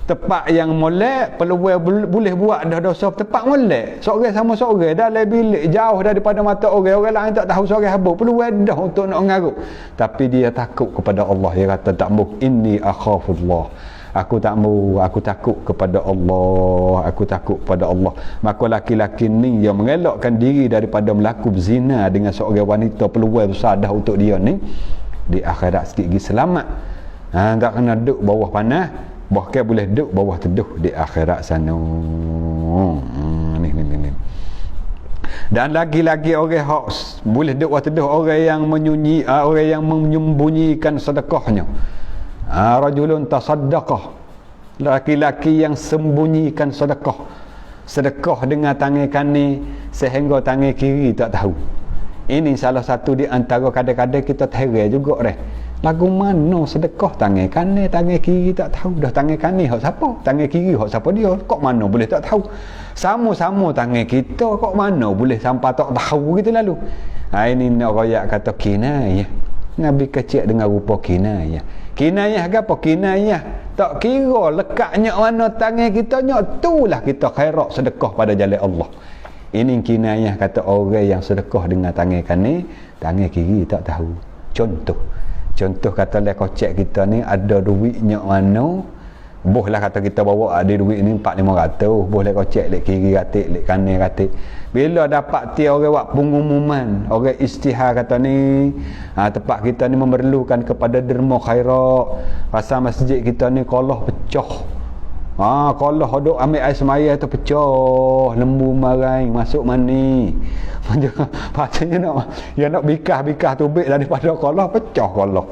tepat yang molek, peluang boleh buat dah dosa tepat molek. Seorang sama seorang dalam bilik, jauh daripada mata orang lain tak tahu seorang apa, peluang dah untuk nak ngarut. Tapi dia takut kepada Allah. Dia kata tak mau, inni akhafullah. Aku tak mau, aku takut kepada Allah, aku takut kepada Allah. Maka laki-laki ni yang mengelakkan diri daripada melakukan zina dengan seorang wanita, peluang besar dah untuk dia ni di akhirat sikit lagi selamat. Tak kena duduk bawah panas, bahkan boleh duduk bawah teduh di akhirat sana. Ni. Dan lagi-lagi orang hak boleh duduk bawah teduh, orang yang orang yang menyembunyikan sedekahnya. Rajulun tasaddaqah, laki-laki yang sembunyikan sedekah dengan tangan kanan sehingga tangan kiri tak tahu. Ini salah satu di antara kadang-kadang kita terheran juga lagu mana sedekah tangan kanan, tangan kiri tak tahu. Dah tangan kanan hak siapa, tangan kiri hak siapa dia, kok mana boleh tak tahu. Sama-sama tangan kita, kok mana boleh sampai tak tahu gitu lalu. Ini nak royak kata kinayah. Nabi kecil dengan rupa kinayah. Kinayah ke apa? Kinayah tak kira lekatnya mana tangan kita, itulah kita khairat sedekah pada jalan Allah. Ini kinayah kata orang yang sedekah dengan tangan kanan, tangan kiri tak tahu. Contoh kata le kocek kita ni ada duitnya mana, Boh lah kata kita bawa ada duit ni 400-500, boh lek kocek lek kiri katik, lek kanan katik. Bila dapat tiap orang buat pengumuman, orang istihar kata ni, tempat kita ni memerlukan kepada derma khairat. Pasal masjid kita ni kolah pecah. Kolah duk ambil air semaya tu pecah, lembu marai masuk mani. Patutnya nak bikah tubik daripada kolah pecah kolah.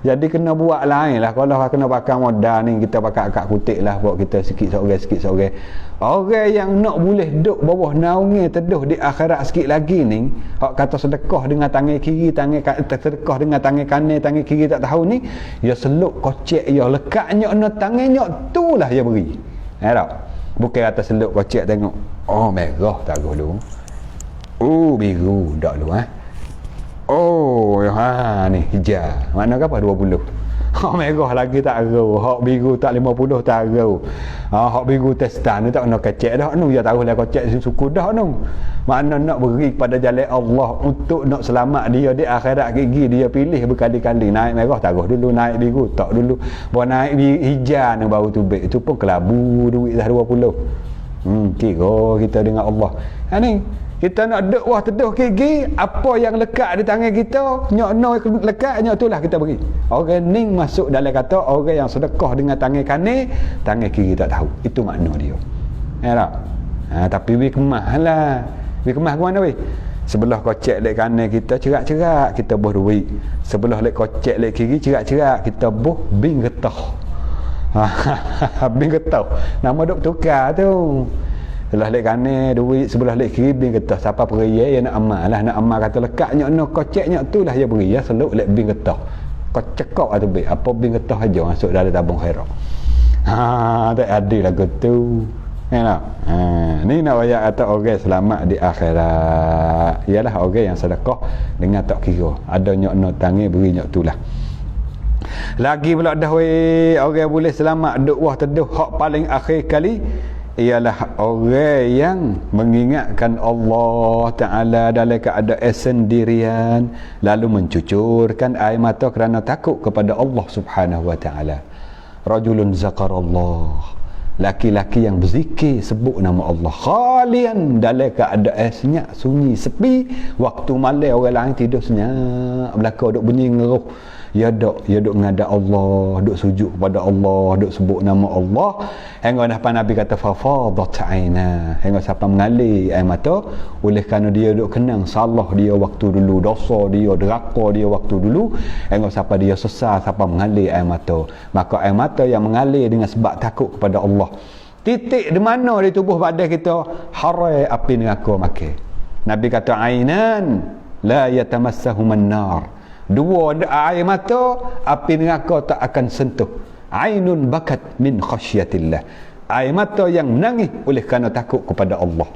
Jadi kena buat lain lah. Kalau kena pakai modal ni, kita pakai akak kutik lah buat kita sikit seorang. Orang yang nak boleh duduk bawah naungi teduh di akhirat sikit lagi ni, hak kata sedekah dengan tangan kiri, sedekah dengan tangan kanan, tangan kiri tak tahu ni, ya seluk kocek, ya lekat nyok no tangan nyok tu lah ya beri. Tak? Bukan kata seluk kocek tengok, oh merah tak dulu. Biru tak dulu ni hijau. Mana apa 20. Hak merah lagi tak tahu. Hak biru tak 50 tak tahu. Hak biru testan ni tak kena kecek dah nu. Ya tahu lah kocek suku dah nu. Mana nak beri kepada jalan Allah untuk nak selamat dia di akhirat gigi dia pilih berkali-kali. Naik merah taruh dulu, naik biru tak dulu. Bawa naik hijau ni baru tubik. Itu pun kelabu duit dah 20. Kira kita dengan Allah. Ni kita nak duduk wah teduh gigi, apa yang lekat di tangan kita, nyok no lekat, nyok itulah kita beri. Orang ni masuk dalam kata orang yang sedekah dengan tangan kanan, tangan kiri tak tahu. Itu makna dia. Ya tak? Tapi we kemah lah. We kemah ke mana we? Sebelah kocek lek kanan kita cerak-cerak, kita boh duit. Sebelah lek kocek lek kiri cerak-cerak, kita boh bing getah. Bing getah. Nama duk tukar tu. Sebelah lek kanan duit, sebelah lek kiri bing getah. Siapa peraya ya nak amal lah, nak amal kata lekat nyok no kocek nyok tu lah ya beri ya seluk lek bing getah. Kocek kau atau be apa bing getah aja masuk dalam tabung khairat. Tak adil lagu tu. Ya tak? Ni nak ayat kata orang selamat di akhirat. Ialah orang yang sedekah dengan tak kira. Ada nyok no tangan beri nyok tu lah. Lagi pula dah orang boleh selamat duk wah teduh hak paling akhir kali ialah orang yang mengingatkan Allah Ta'ala dalam keadaan sendirian, lalu mencucurkan air mata kerana takut kepada Allah Subhanahu Wa Ta'ala. Rajulun zakarallah, laki-laki yang berzikir sebut nama Allah khalian dalam keadaan senyap sunyi sepi. Waktu malam orang lain tidur senyap belaka duk bunyi ngeruh, ya duk menghadap Allah, duk sujud kepada Allah, duk sebut nama Allah. Hingga Nabi kata fafadat aina, hingga siapa mengalir air mata oleh kerana dia duk kenang salah dia waktu dulu, dosa dia, deraka dia waktu dulu. Hingga siapa dia sesal, siapa mengalir air mata, maka air mata yang mengalir dengan sebab takut kepada Allah. Titik di mana di tubuh badan kita harai api neraka makan. Nabi kata ainan la yatamassahuman nar, dua air mata api neraka tak akan sentuh. Ainun bakat min khasyatillah, air mata yang menangis oleh kerana takut kepada Allah.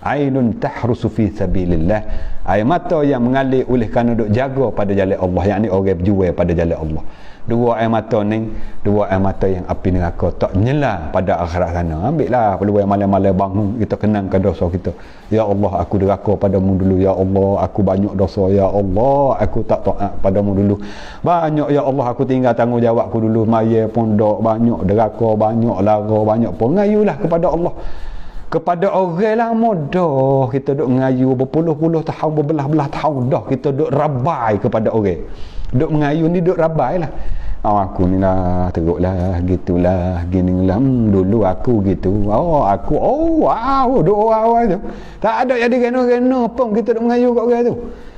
Ainun tahrusu fi sabilillah, air mata yang mengalir oleh kerana duk jaga pada jalan Allah, yakni orang berjuang pada jalan Allah. Dua air mata ni, dua air mata yang api neraka tak nyala pada akhirat sana. Ambillah peluang malam-malam bangun kita kenangkan dosa kita. Ya Allah, aku deraka padamu dulu. Ya Allah, aku banyak dosa. Ya Allah, aku tak taat padamu dulu. Banyak ya Allah, aku tinggal tanggungjawabku dulu. Maya pondok banyak, deraka banyak, lara banyak. Pengayulah kepada Allah. Kepada orang lah mudah kita duk mengayu berpuluh-puluh tahun, berbelah-belah tahun dah kita duk rabai kepada orang. Duk mengayu ni duk rabai lah. Aku ni lah teruklah, gitulah, ginilah. Dulu aku gitu. Aku duk awal tu. Tak ada jadi kena-kena pun kita duk mengayu kat orang tu.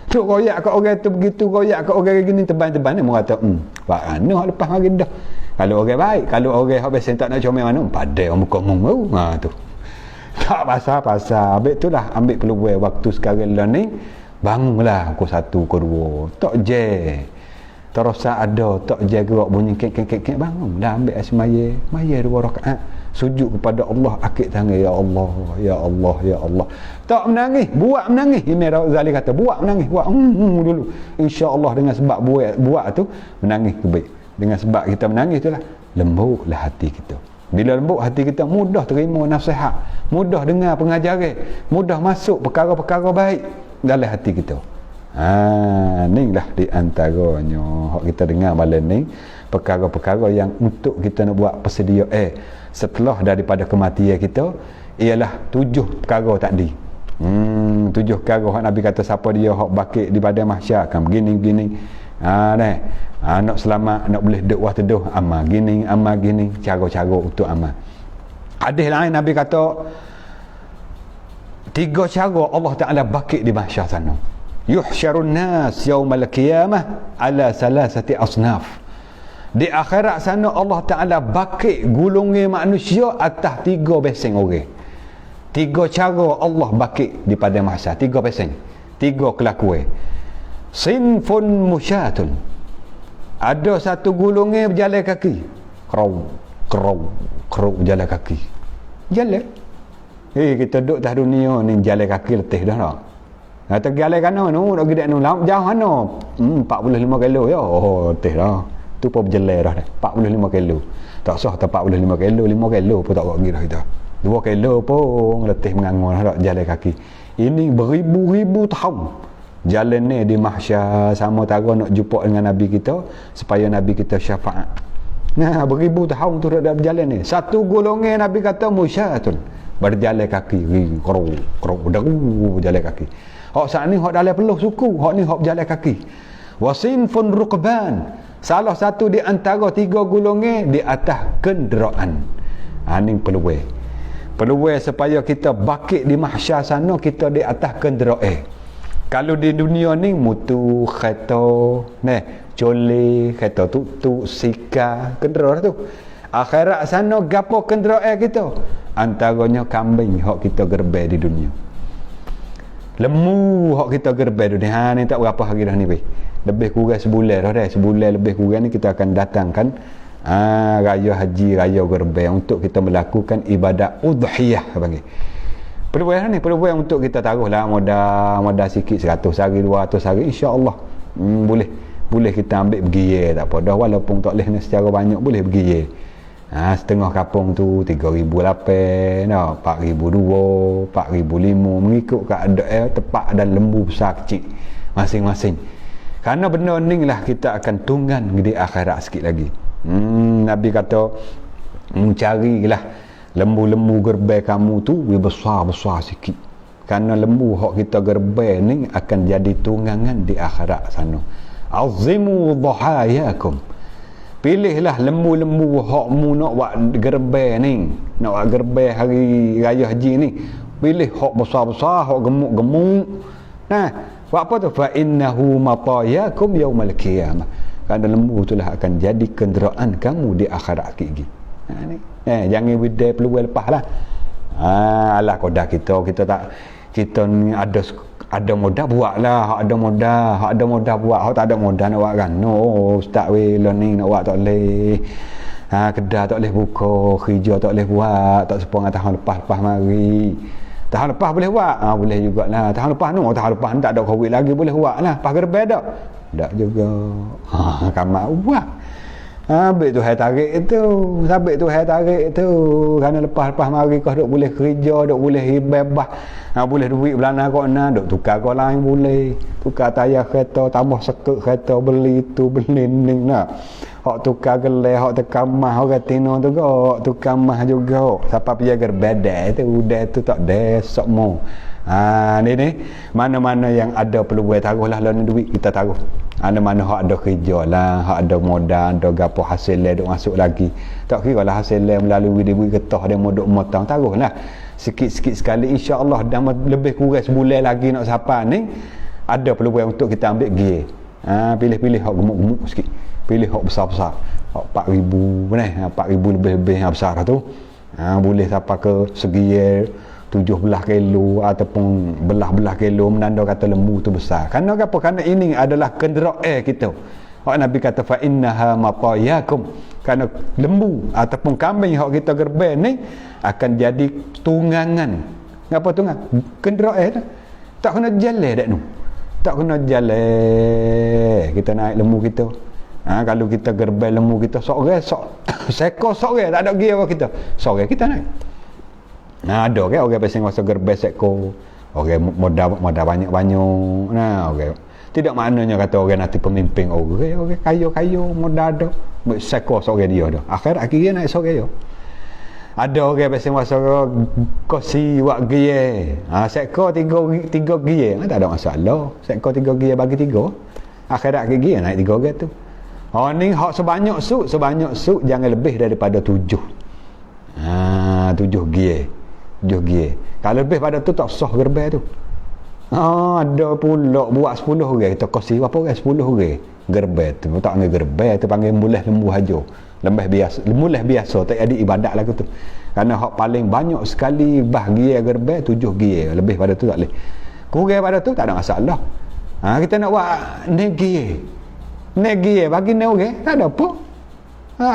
Duk koyak kat orang tu begitu, koyak kat orang gini teban-teban ni mu kata, Pak Anu lepas mari dah. Kalau orang baik, kalau orang hak biasa tak nak comel mana, padai muka mung baru. Tu. Tak pasal-pasal. Habis tu lah ambil peluang waktu sekarang lah ni, bangunlah pukul 1, pukul 2. Tak je terus ada, tak je gerak bunyi kek bangun dah, ambil asmaya maya 2 rakaat sujud kepada Allah, akid tangan, ya Allah, ya Allah, ya Allah. Tak menangis, buat menangis. Ini Ghazali kata buat menangis, buat dulu. Insya-Allah dengan sebab buat tu menangis baik. Dengan sebab kita menangis itulah lembutlah hati kita. Bila lembut hati kita, mudah terima nasihat, mudah dengar pengajaran, mudah masuk perkara-perkara baik dalam hati kita. Ni lah di antaranya hak kita dengar malam ni, perkara-perkara yang untuk kita nak buat persedia setelah daripada kematian kita, ialah 7 perkara tadi. 7 perkara hak Nabi kata siapa dia hak bakit di pada mahsyar akan begini nak selamat, nak boleh duk waktu teduh, amal gini, cara-cara untuk amal. Hadis lain Nabi kata 3 cara Allah Ta'ala bakit di mahsyar sana. Yuhsyarun nas yaumal qiyamah ala salasati asnaf. Di akhirat sana Allah Ta'ala bakit gulungi manusia atas 3 beseng orang. 3 cara Allah bakit di pada mahsyar, 3 beseng, 3 kelakuan. Sinfun musyatun, ada satu gulungi berjalan kaki, kerau berjalan kaki, jalan. Kita duduk atas dunia ni jalan kaki letih dah tak. Kata jalan kanan tu, nak pergi jauh mana? 45 kilo ya. Letih dah. Tu pun berjalan dah 45 kilo. Tak sah tak 45 kilo, 5 kilo pun tak pergi dah kita. 2 kilo pun letih mengangur dah jalan kaki. Ini beribu-ribu tahun jalan ni di mahsyar, sama tara nak jumpa dengan Nabi kita supaya Nabi kita syafaat. Beribu tahun tu dah berjalan ni. Satu golongan Nabi kata musyatun, berjalan kaki, berjalan kaki. Hak saat ni hak dalam peluh suku, hak ni hak berjalan kaki. Wasinfun rukban, salah satu di antara 3 golongan di atas kenderaan. Ni peluang supaya kita bakit di mahsyar sana, kita di atas kenderaan. Kalau di dunia ni mutu, kereta, coli, kereta tuk, sika, kenderaan tu. Akhirat sana gapo kenderaan kita? Antaranya kambing hak kita gerbe di dunia. Lembu hak kita gerbe dunia. Ni tak berapa hari dah ni lebih kurang sebulan dah. Sebulan lebih kurang ni kita akan datangkan raya haji, raya gerbe untuk kita melakukan ibadat udhiyah panggil. Peluang ni, peluang untuk kita taruhlah modal sikit 100 hari, 200 hari, insya-Allah boleh kita ambil bergiye, tak apa dah, walaupun tak boleh secara banyak boleh bergiye. Setengah kapung tu 3,800 dah, 4,200, 4,500, mengikut keadaan tempat dan lembu besar kecil masing-masing. Kerana benda ni lah kita akan tunggan di akhirat sikit lagi. Nabi kata carilah lembu-lembu gerbai kamu tu besar-besar sikit. Kerana lembu hak kita gerbai ni akan jadi tunggangan di akhirat sana. Azimu dhahayakum, pilihlah lembu-lembu hakmu nak buat gerbai ni, nak buat gerbai hari raya haji ni, pilih hak besar-besar, hak gemuk-gemuk. Buat apa tu? Fa innahu matayakum yaumal qiyamah, kerana lembu itulah akan jadi kenderaan kamu di akhirat gigi. Jangan bidai peluang lepas lah. Alah kodak kita tak, kita ni ada modal buat lah. Hak ada modal buat, hak tak ada modal nak buat kan. Ustaz ni nak buat tak boleh. Kedai tak boleh buka, kerja tak boleh buat, tak sepong tahun lepas mari. Tahun lepas boleh buat, boleh jugalah. Tahun lepas ni tak ada covid lagi, boleh buat lah. Pas gerbe tak? Tak juga. Kamak buat. Habis tu hai tarik tu. Kerana lepas mari kau duk boleh kerja, duk boleh bebas. Boleh duit belana kau duk tukar kau lain boleh. Tukar tayar kereta, tambah sekut kereta, beli tu, beli ni nak. Hak tukar gelai, hak tekan mah orang tino tu kau, tukar mah juga. Siapa pergi gerbedai tu, udah tu tak desok mo. Ni mana-mana yang ada peluang taruhlah lawan duit kita taruh. Mana-mana hak ada kerja lah, hak ada modal, ada gapo hasil duk masuk lagi. Tak kira lah hasil melalui diberi getah dia modok motong, taruhlah sikit-sikit sekali, insya-Allah dah lebih kurang sebulan lagi nak sampai ni ada peluang untuk kita ambil gear. Pilih-pilih hak gemuk-gemuk sikit, pilih hak besar-besar, hak 4,000 ni, 4,000 lebih-lebih yang besar tu. Boleh sampai ke segi 17 kilo ataupun belah-belah kilo, menanda kata lembu tu besar. Kerana apa? Kerana ini adalah kenderaan kita. Hak Nabi kata fa innaha matayakum, kerana lembu ataupun kambing hak kita gerbai ni akan jadi tunggangan. Ngapa tunggang? Kenderaan tak kena jalan dak nu. Tak kena jalan kita naik lembu kita. Kalau kita gerbai lembu kita seorang sekor seorang, tak ada gear kita. Seorang kita naik. Ada kan orang pasang masa gerbai sekor. Orang modal banyak-banyak. Orang Tidak maknanya kata orang nanti pemimpin orang kayo modal seko seorang dia dah. Akhirat kira naik seorang dia. Ada orang pasal masa kosi wak gie. Seko tiga gie. Tak ada masalah. Seko 3 gie bagi 3. Akhirat gie naik 3 orang tu. Ni hak sebanyak suk jangan lebih daripada 7. 7 gie. 7 gie. Kalau lebih pada tu tak sah gerbang tu. Ada pula buat 10 orang kita kosi berapa orang 10 orang gerbang tu tak panggil gerbang tu panggil mulih lembu hajo mulih biasa tak ada ibadat lagu tu kerana hak paling banyak sekali bahagia gerbang 7 gie lebih pada tu tak boleh kurang pada tu tak ada masalah kita nak buat negi bagi ni orang tak ada apa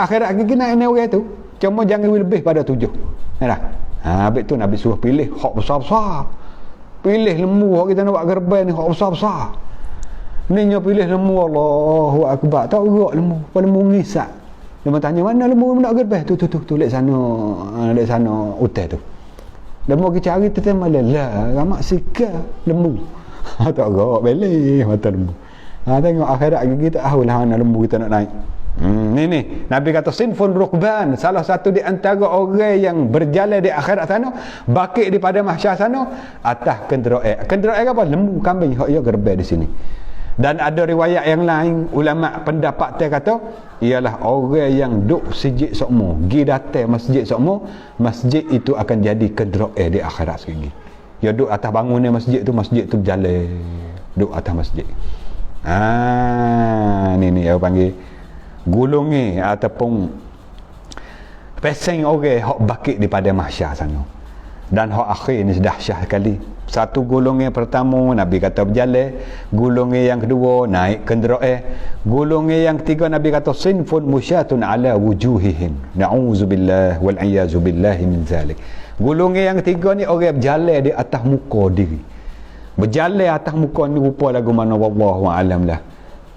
akhirat kita nak ni orang tu cuma jangan lebih pada 7 dah habis tu Nabi suruh pilih hak besar-besar. Pilih lembu kita nak buat gerbang ni hak besar-besar. Ni nyo pilih lembu Allahu akbar. Tak gerak lembu. Apa lembu ngisak. Dia tanya mana lembu nak gerbang? Tu lek sana hotel tu. Lembu kita cari tu malah lah ramak sika lembu. Tak gerak belih mata lembu. Tengok akhirat kita tahu lah mana lembu kita nak naik. Ni Nabi kata sinfun rukban, salah satu di antara orang yang berjalan di akhirat sana bakit daripada mahsyar sana atas kenderaan apa lembu kambing hak ya gerbang di sini. Dan ada riwayat yang lain ulama pendapat dia kata ialah orang yang duk sejid sokmo gi datang masjid sokmo masjid itu akan jadi kenderaan di akhirat sekali. Ya duk atas bangunan masjid tu berjalan duk atas masjid. Ni yang panggil gulungi ataupun peseng orang hak bakit daripada mahsyar sana. Dan hak akhir ni dahsyat sekali. Satu gulungan pertama Nabi kata berjalan, gulungan yang kedua naik kenderaan, gulungan yang ketiga Nabi kata sinfun musyatun ala wujuhihim. Na'udzubillah wal iyazubillah min zalik. Gulungan yang ketiga ni orang berjalan di atas muka diri. Berjalan atas muka ni rupa lagu mana wallahu alam lah.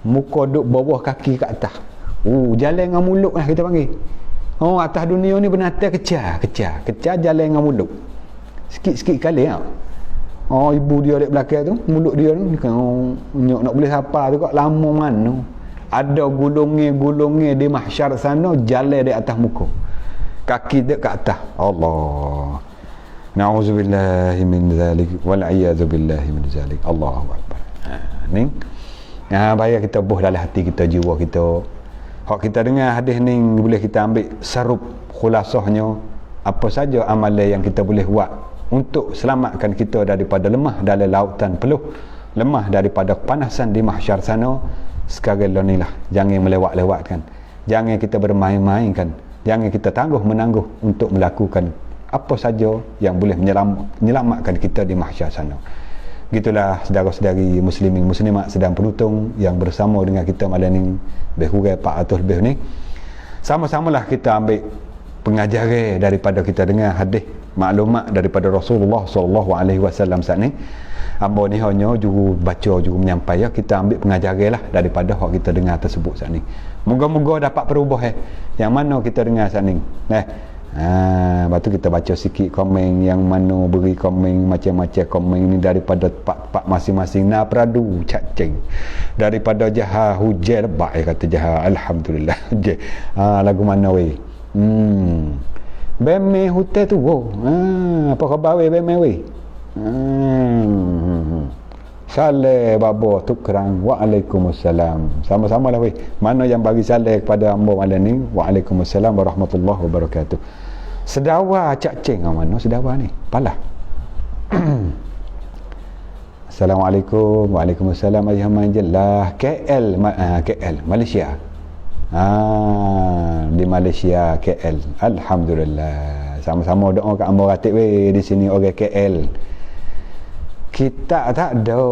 Muka duk bawah kaki kat atas. Jalan dengan mulut lah kita panggil. Atas dunia ni binatang kecil jalan dengan mulut. Sikit-sikit kali tau. Ibu dia di belakang tu, mulut dia tu nyok nak boleh siapa tu kok lama mana. Ada gulungan di mahsyar sana jalan di atas muka. Kaki dia kat atas. Allah. Na'udzubillahi min zalik wal a'yadzubillahi min zalik. Allahu akbar. Ni. Bayar kita buh dalam hati kita, jiwa kita. Hak kita dengar hadis ni boleh kita ambil sarup khulasahnya apa saja amalan yang kita boleh buat untuk selamatkan kita daripada lemah dalam lautan peluh, lemah daripada kepanasan di mahsyar sana. Sekarang ni lah, jangan melewat-lewatkan, jangan kita bermain-mainkan, jangan kita tangguh-menangguh untuk melakukan apa saja yang boleh menyelamatkan kita di mahsyar sana. Gitulah saudara-saudari muslimin muslimat sedang penonton yang bersama dengan kita malam ni berhurang 400 lebih ni. Sama-samalah kita ambil pengajaran daripada kita dengar hadis maklumat daripada Rasulullah SAW saat ni. Hamba ni hanya juga baca juga menyampaikan, kita ambil pengajaran lah daripada hak kita dengar tersebut saat ni. Moga-moga dapat perubahan yang mana kita dengar saat ni. Lepas tu kita baca sikit komen yang mana beri komen macam-macam komen ni daripada pak masing-masing. Pradu cacing daripada Jaha hujan baik kata Jaha alhamdulillah. Lagu mana weh beme hutan tu apa khabar weh beme weh saleh babo tukrang waalaikumsalam. Sama-sama lah weh mana yang bagi saleh kepada hamba malam ni. Waalaikumsalam warahmatullahi wabarakatuh. Sedawa cacing mana sedawa ni palah. Assalamualaikum. Waalaikumsalam ayahman jelah KL Malaysia. Di Malaysia KL alhamdulillah. Sama-sama doa kat hamba ratib weh di sini orang KL. Kita tak ada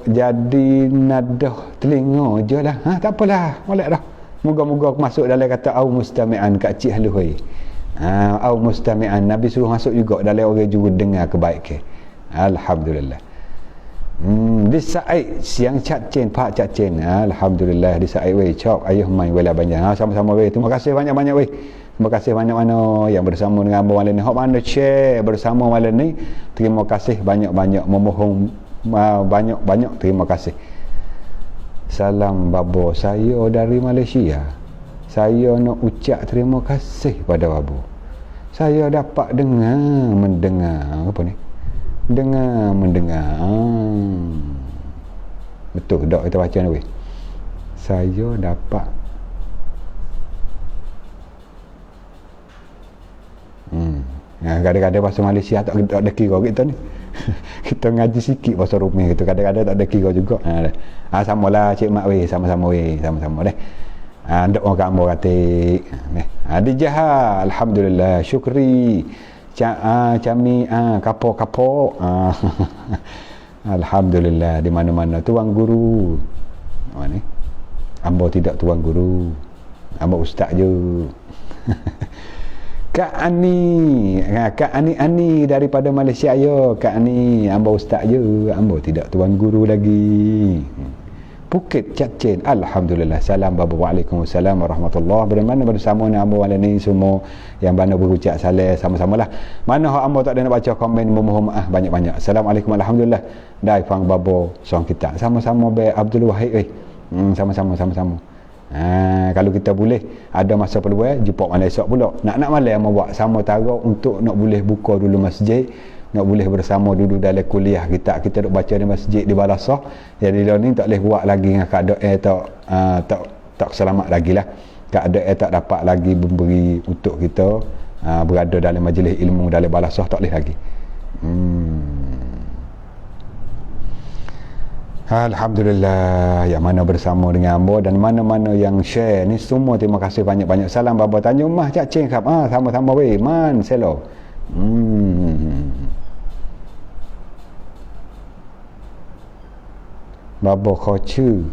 jadi nadah telinga je lah. Tak apalah molek dah. Moga-moga aku masuk dalam kata au mustami'an kat cik halus weh. Au mustami'an Nabi suruh masuk juga dalam orang juga dengar kebaikan. Alhamdulillah. Di Said siang cacin pak cacin. Alhamdulillah di Said weh cok ayuh mai wala banyak. Sama-sama weh. Terima kasih banyak-banyak weh. Terima kasih banyak-banyak yang bersama dengan abang malam ni. Hok mana share bersama malam ni. Terima kasih banyak-banyak, memohon banyak-banyak terima kasih. Salam babo saya dari Malaysia. Saya nak ucap terima kasih pada babo. Saya dapat mendengar apa ni? Mendengar. Betul tak kita baca ni weh? Saya dapat kadang-kadang bahasa Malaysia tak ada kira kita ni. Kita ngaji sikit bahasa Rumi gitu, kadang-kadang tak ada kira juga. Samalah cik mak weh, sama-sama deh. Ndak orang kamu katik. Dijah alhamdulillah, syukri. Cami kapok. Alhamdulillah, di mana-mana tuan guru. Ni? Ambo tidak tuan guru. Ambo ustaz je. Kak Ani daripada Malaysia ya. Kak Ani, ambo ustaz je. Ambo tidak tuan guru lagi. Bukit Cacin, alhamdulillah. Salam babo, waalaikumsalam warahmatullahi. Bagaimana bersama ni ambo wala ni semua yang bana berucap salam sama-samalah. Mana hak ambo tak ada nak baca komen, memohon maaf banyak-banyak. Assalamualaikum, alhamdulillah. Dai fang babo song kita. Sama-sama be Abdul Wahid sama-sama. Kalau kita boleh ada masa peluang jumpa malam esok pula. Nak malam ambo buat sama tara untuk nak boleh buka dulu masjid. Nak boleh bersama dulu dalam kuliah kita duk baca di masjid di Balasah. Jadi ni tak boleh buat lagi dengan keadaan tak selamat lagi lah. Keadaan tak dapat lagi memberi untuk kita berada dalam majlis ilmu dalam Balasah, tak boleh lagi. Alhamdulillah, yang mana bersama dengan ambo dan mana-mana yang share ni semua terima kasih banyak-banyak. Salam baba tanya mah Cak Cing kap. Sama-sama weh man selo. Babo khocu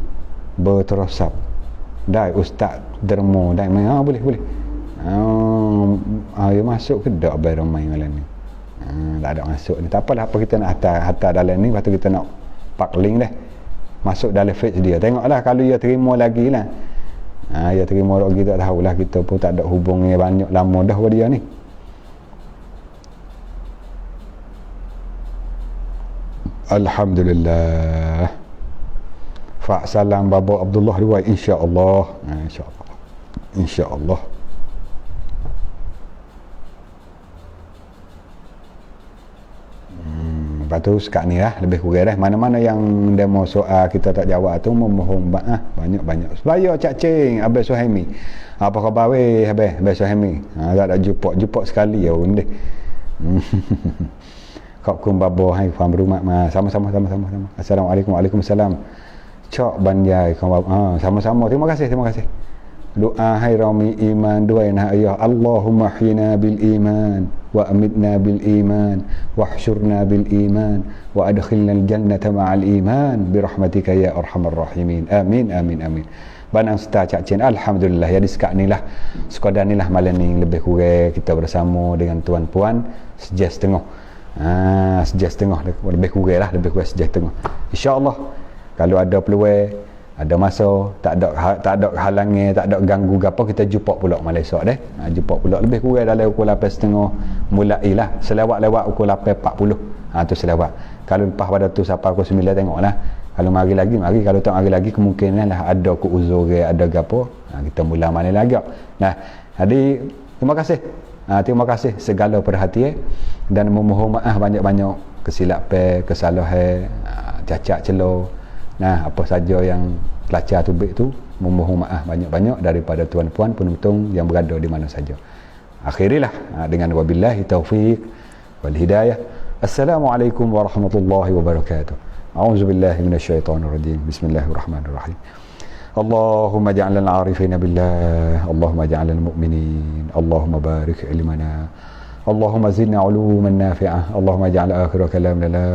berterasap dai ustaz dermo dai mai boleh ayo masuk ke dak bai ramai malam ni tak ada masuk ni, tak apalah, apa kita nak hantar dalam ni, lepas tu kita nak pak link dah masuk dalam page dia, tengoklah kalau dia terima lagi lah. Dia terima lagi tak tahulah, kita pun tak ada hubungi banyak lama dah pada dia ni. Alhamdulillah. Fa salam babo Abdullah dua, insya-Allah. Insya-Allah. Lepas tu sekarang ni lah lebih kurang dah. Mana-mana yang demo soal kita tak jawab tu memohon maaf banyak-banyak. Supaya Cak Cing, Abang Suhaimi. Apa khabar weh Abang Suhaimi? Tak ada jumpa sekali ya benda. Kau kum babo hai faham rumah sama-sama. Assalamualaikum, waalaikumsalam. Cok banjai kau sama-sama. Terima kasih. Doa hai rami iman dua nah ayah Allahumma hina bil iman wa amitna bil iman wahsyurna bil iman wa adkhilna al jannata ma'al iman bi rahmatika ya arhamar rahimin. Amin. Banang star Cak Cin, alhamdulillah. Jadi sekarang ni lah sekadar ni lah malam ni lebih kurang kita bersama dengan tuan-puan sejam setengah. Sejam setengah lebih kurang sejam setengah. InsyaAllah kalau ada peluang, ada masa, tak ada halangan, tak ada ganggu apa, kita jumpa pula malam esok deh. Jumpa pula lebih kurang dalam pukul 8.30 mulailah. Selawat pukul 8.40. Tu selawat. Kalau lepas pada tu sampai pukul 9 tengoklah. Kalau mari lagi, kalau tak mari lagi kemungkinan lah ada ku uzur ke ada gapo. Kita mula malam lagi. Nah, jadi terima kasih. Terima kasih segala perhatian dan memohon maaf banyak-banyak kesilapan, kesalahan, cacat celah. Nah, apa saja yang pelajar tubik tu, memohon maaf banyak-banyak daripada tuan-puan penonton yang berada di mana saja. Akhirilah dengan wabillahi taufiq wal hidayah. Assalamualaikum warahmatullahi wabarakatuh. A'udzubillahi minasyaitonir rajim. Bismillahirrahmanirrahim. Allahumma ja'alna al-'arifina billah, Allahumma ja'alna al-mu'minin, Allahumma barik ilmana, Allahumma zidna 'uluman nafi'ah, Allahumma ja'al akhir kalamna la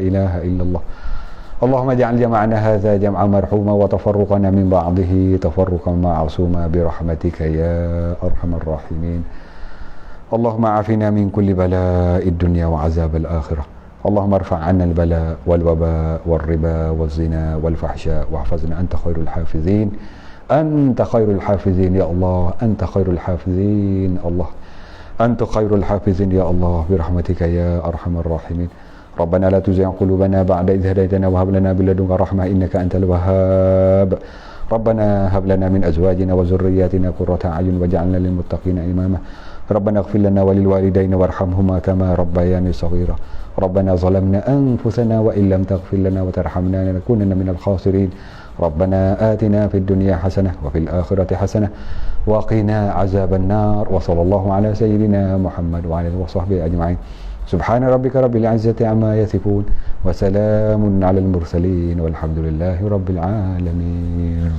ilaha illallah. اللهم اجعل جمعنا هذا جمعا مرحوما وتفرقنا من بعضه تفرقا معصوما برحمتك يا أرحم الراحمين. اللهم عافنا من كل بلاء الدنيا وعذاب الآخرة. اللهم ارفع عنا البلاء والوباء والربا والزنا والفحشاء واحفظنا. أنت خير الحافظين، أنت خير الحافظين يا الله، أنت خير الحافظين الله، أنت خير الحافظين يا الله برحمتك يا أرحم الراحمين. ربنا لا تزغ قلوبنا بعد إذ هديتنا وهب لنا من لدنك رحمة إنك أنت الوهاب ربنا هب لنا من أزواجنا وذرياتنا قرة أعين واجعلنا للمتقين إماما ربنا اغفر لنا وللوالدين وارحمهما كما ربياني صغيرا ربنا ظلمنا أنفسنا وإن لم تغفر لنا وترحمنا لنكونن من الخاسرين ربنا آتنا في الدنيا حسنة وفي الآخرة حسنة وقنا عذاب النار وصلى الله على سيدنا محمد وعلى آله وصحبه أجمعين سبحان ربك رب العزة عما يصفون وسلام على المرسلين والحمد لله رب العالمين